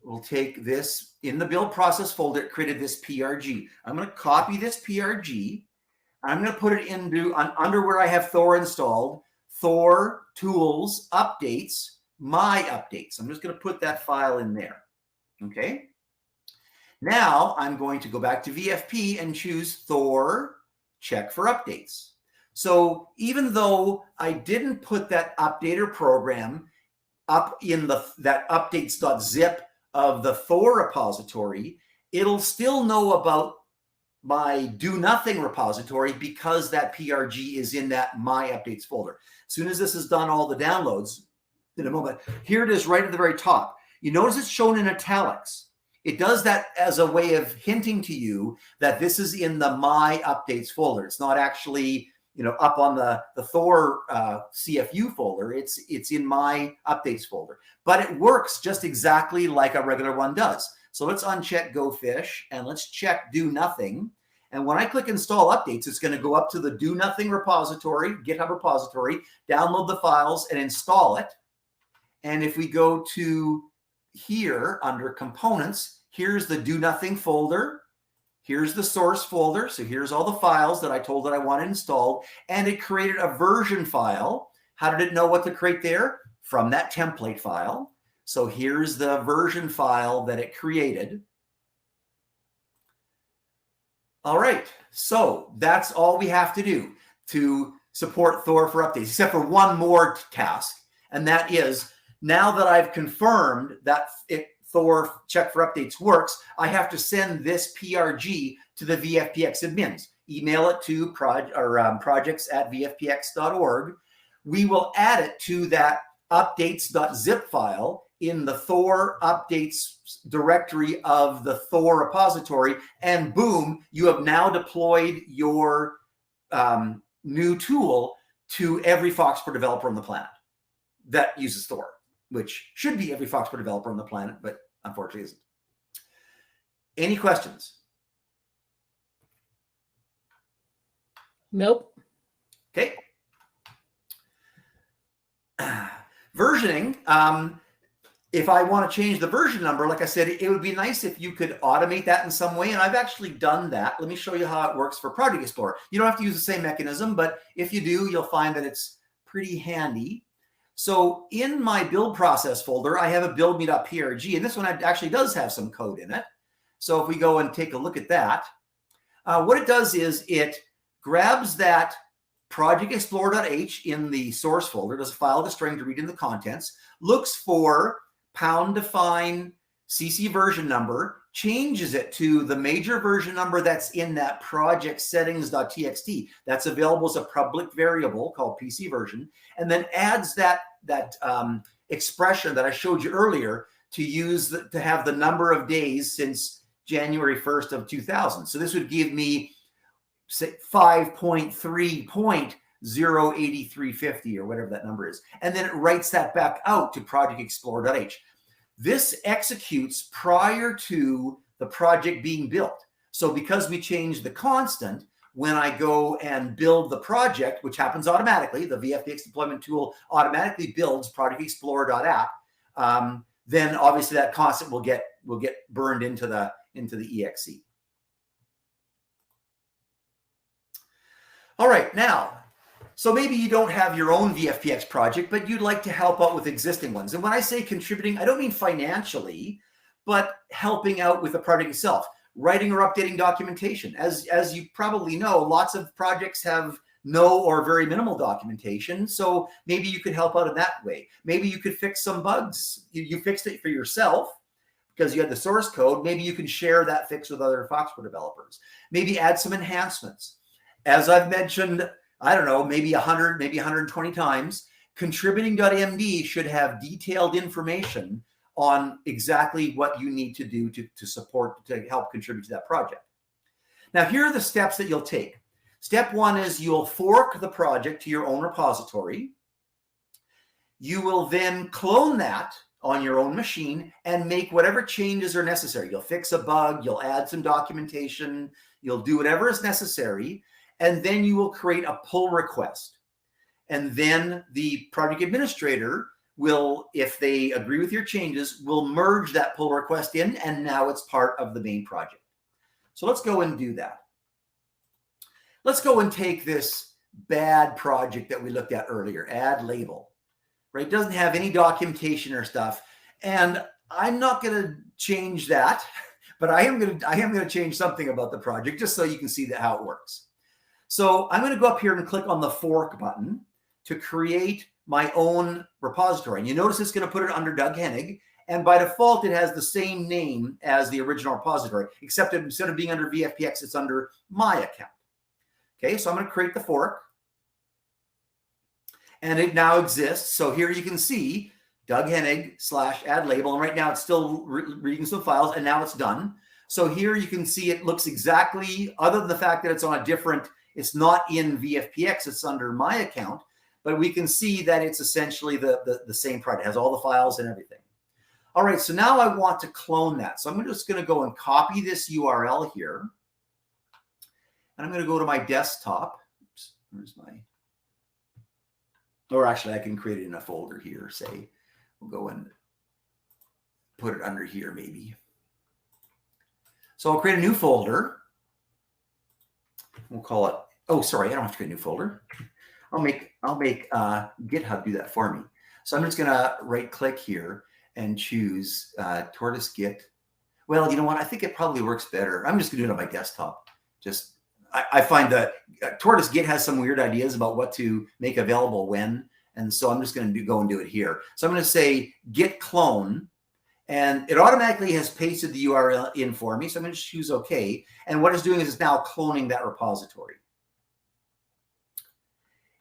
Speaker 1: We'll take this in the build process folder. It created this PRG. I'm going to copy this PRG. I'm going to put it into under where I have Thor installed, Thor Tools Updates My Updates. I'm just going to put that file in there. Okay. Now I'm going to go back to VFP and choose Thor, check for updates. So even though I didn't put that updater program up in that updates.zip of the Thor repository, it'll still know about my do nothing repository because that PRG is in that My Updates folder. As soon as this has done all the downloads, in a moment, here it is right at the very top. You notice it's shown in italics. It does that as a way of hinting to you that this is in the My Updates folder. It's not actually, up on the Thor CFU folder. It's in My Updates folder. But it works just exactly like a regular one does. So let's uncheck Go Fish and let's check Do Nothing. And when I click Install Updates, it's going to go up to the Do Nothing repository, GitHub repository, download the files and install it. And if we go to here under Components, here's the Do Nothing folder. Here's the source folder. So here's all the files that I told it I wanted installed, and it created a version file. How did it know what to create there? From that template file. So here's the version file that it created. All right, so that's all we have to do to support Thor for updates, except for one more task, and that is, now that I've confirmed that Thor check for updates works, I have to send this PRG to the VFPX admins. Email it to projects@vfpx.org. We will add it to that updates.zip file in the Thor updates directory of the Thor repository, and boom, you have now deployed your new tool to every Foxpro developer on the planet that uses Thor, which should be every Foxpro developer on the planet, but unfortunately isn't. Any questions?
Speaker 2: Nope.
Speaker 1: Okay. Versioning. If I want to change the version number, like I said, it would be nice if you could automate that in some way. And I've actually done that. Let me show you how it works for Project Explorer. You don't have to use the same mechanism, but if you do, you'll find that it's pretty handy. So in my build process folder, I have a build.me.prg, and this one actually does have some code in it. So if we go and take a look at that, what it does is it grabs that Project Explorer.h in the source folder, does a file to string to read in the contents, looks for #define CC version number, changes it to the major version number that's in that project settings.txt. That's available as a public variable called PC version, and then adds that expression that I showed you earlier to have the number of days since January 1st of 2000. So this would give me, say, 5.3.08350 or whatever that number is. And then it writes that back out to Project Explorer.h. This executes prior to the project being built. So because we changed the constant, when I go and build the project, which happens automatically, the VFPX deployment tool automatically builds Project Explorer.app, then obviously that constant will get burned into the exe. All right, now, so maybe you don't have your own VFPX project, but you'd like to help out with existing ones. And when I say contributing, I don't mean financially, but helping out with the project itself, writing or updating documentation. As you probably know, lots of projects have no or very minimal documentation. So maybe you could help out in that way. Maybe you could fix some bugs. You fixed it for yourself because you had the source code. Maybe you can share that fix with other Foxpro developers. Maybe add some enhancements. As I've mentioned, I don't know, maybe 100, maybe 120 times, contributing.md should have detailed information on exactly what you need to do to help contribute to that project. Now, here are the steps that you'll take. Step one is you'll fork the project to your own repository. You will then clone that on your own machine and make whatever changes are necessary. You'll fix a bug, you'll add some documentation, you'll do whatever is necessary, and then you will create a pull request. And then the project administrator will, if they agree with your changes, will merge that pull request in, and now it's part of the main project. So let's go and do that. Let's go and take this bad project that we looked at earlier, add label, right? It doesn't have any documentation or stuff. And I'm not going to change that, but I am going to change something about the project just so you can see how it works. So I'm going to go up here and click on the fork button to create my own repository. And you notice it's going to put it under Doug Hennig. And by default, it has the same name as the original repository, except instead of being under VFPX, it's under my account. Okay, so I'm going to create the fork. And it now exists. So here you can see Doug Hennig /add label. And right now it's still reading some files, and now it's done. So here you can see it looks exactly, other than the fact that it's on a different, it's not in VFPX, it's under my account, but we can see that it's essentially the same project. It has all the files and everything. All right, so now I want to clone that. So I'm just going to go and copy this URL here. And I'm going to go to my desktop. Oops, where's my, or actually I can create it in a folder here, say. We'll go and put it under here maybe. So I'll create a new folder. we'll call it, oh, sorry, I don't have to create a new folder. I'll make GitHub do that for me. So I'm just going to right click here and choose Tortoise Git. Well, you know what? I think it probably works better. I'm just going to do it on my desktop. I find that Tortoise Git has some weird ideas about what to make available when. And so I'm just going to go and do it here. So I'm going to say git clone, and it automatically has pasted the URL in for me. So I'm going to choose OK. And what it's doing is it's now cloning that repository.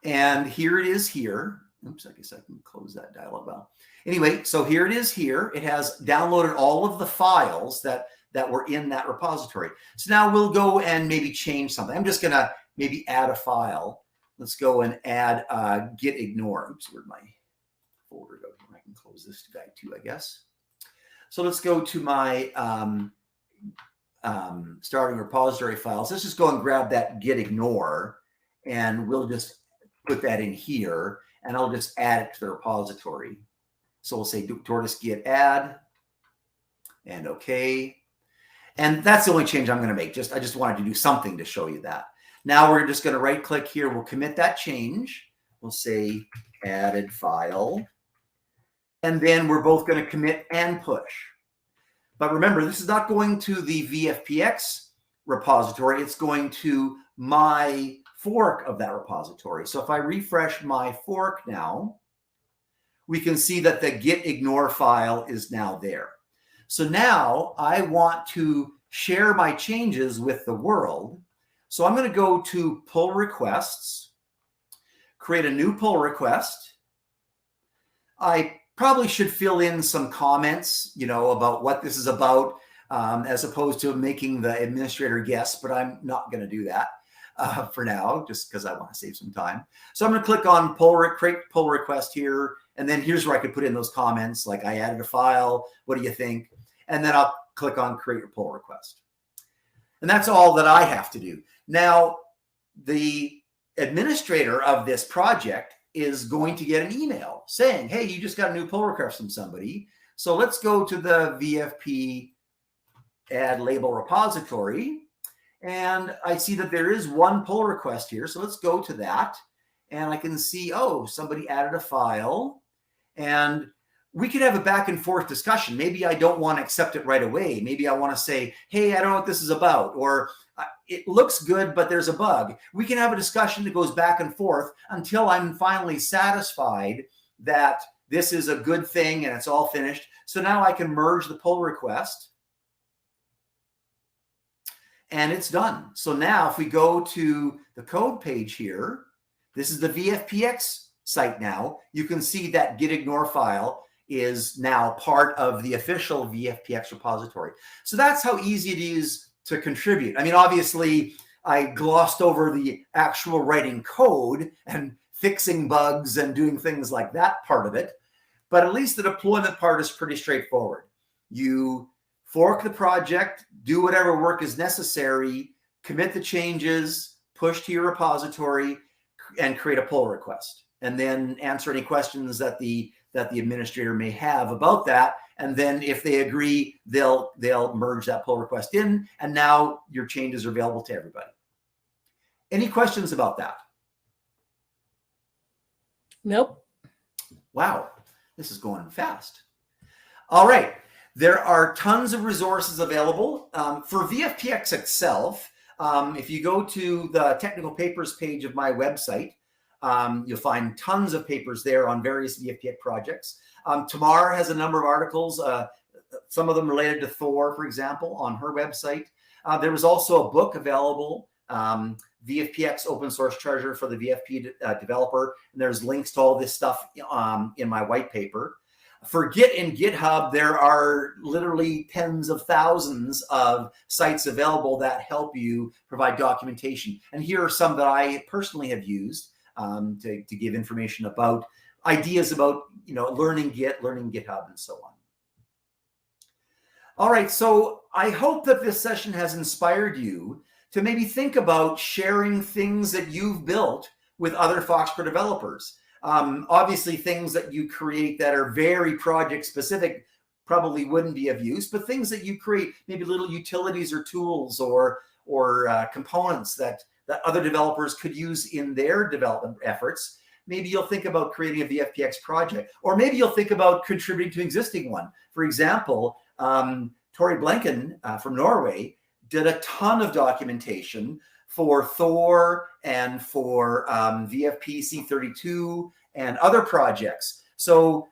Speaker 1: And here it is here. Oops, I guess I can close that dialog box. Anyway, so here it is here. It has downloaded all of the files that were in that repository. So now we'll go and maybe change something. I'm just going to maybe add a file. Let's go and add git ignore. Oops, where'd my folder go? I can close this guy too, I guess. So let's go to my starting repository files. Let's just go and grab that git ignore, and we'll just put that in here, and I'll just add it to the repository. So we'll say Tortoise Git add, and OK. And that's the only change I'm going to make. I just wanted to do something to show you that. Now we're just going to right click here. We'll commit that change. We'll say added file. And then we're both going to commit and push. But remember, this is not going to the VFPX repository. It's going to my fork of that repository. So if I refresh my fork now, we can see that the git ignore file is now there. So now I want to share my changes with the world. So I'm going to go to pull requests, create a new pull request. I probably should fill in some comments, about what this is about, as opposed to making the administrator guess, but I'm not going to do that for now, just because I want to save some time. So I'm going to click on create pull request here. And then here's where I could put in those comments, like I added a file. What do you think? And then I'll click on create your pull request. And that's all that I have to do. Now, the administrator of this project is going to get an email saying, hey, you just got a new pull request from somebody. So let's go to the VFP add label repository. And I see that there is one pull request here. So let's go to that. And I can see, oh, somebody added a file. And we could have a back and forth discussion. Maybe I don't want to accept it right away. Maybe I want to say, hey, I don't know what this is about. Or it looks good, but there's a bug. We can have a discussion that goes back and forth until I'm finally satisfied that this is a good thing and it's all finished. So now I can merge the pull request. And it's done. So now if we go to the code page here, this is the VFPX site now. You can see that git ignore file is now part of the official VFPX repository. So that's how easy it is to contribute. I mean, obviously, I glossed over the actual writing code and fixing bugs and doing things like that part of it. But at least the deployment part is pretty straightforward. You fork the project, do whatever work is necessary, commit the changes, push to your repository, and create a pull request. And then answer any questions that the administrator may have about that. And then if they agree, they'll merge that pull request in. And now your changes are available to everybody. Any questions about that?
Speaker 2: Nope.
Speaker 1: Wow, this is going fast. All right. There are tons of resources available. For VFPX itself, if you go to the technical papers page of my website, you'll find tons of papers there on various VFPX projects. Tamar has a number of articles, some of them related to Thor, for example, on her website. There was also a book available, VFPX Open Source Treasure for the VFP developer. And there's links to all this stuff in my white paper. For Git and GitHub, there are literally tens of thousands of sites available that help you provide documentation. And here are some that I personally have used to give information about ideas about learning Git, learning GitHub, and so on. All right, so I hope that this session has inspired you to maybe think about sharing things that you've built with other Foxborough developers. Obviously, things that you create that are very project specific probably wouldn't be of use, but things that you create, maybe little utilities or tools or components that that other developers could use in their development efforts, maybe you'll think about creating a VFPX project, or maybe you'll think about contributing to an existing one. For example, Tori Blenken from Norway did a ton of documentation for Thor and for VFP C32 and other projects. So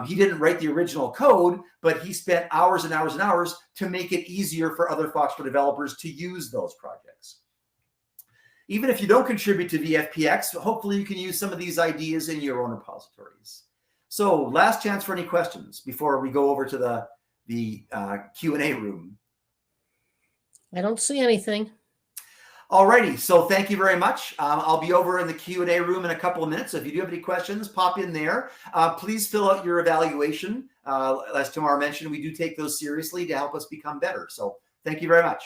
Speaker 1: he didn't write the original code, but he spent hours and hours and hours to make it easier for other Foxborough developers to use those projects. Even if you don't contribute to VFPX, hopefully you can use some of these ideas in your own repositories. So last chance for any questions before we go over to the Q&A room.
Speaker 2: I don't see anything.
Speaker 1: Alrighty, so thank you very much. I'll be over in the Q&A room in a couple of minutes. So if you do have any questions, pop in there. Please fill out your evaluation. As Tamara mentioned, we do take those seriously to help us become better. So thank you very much.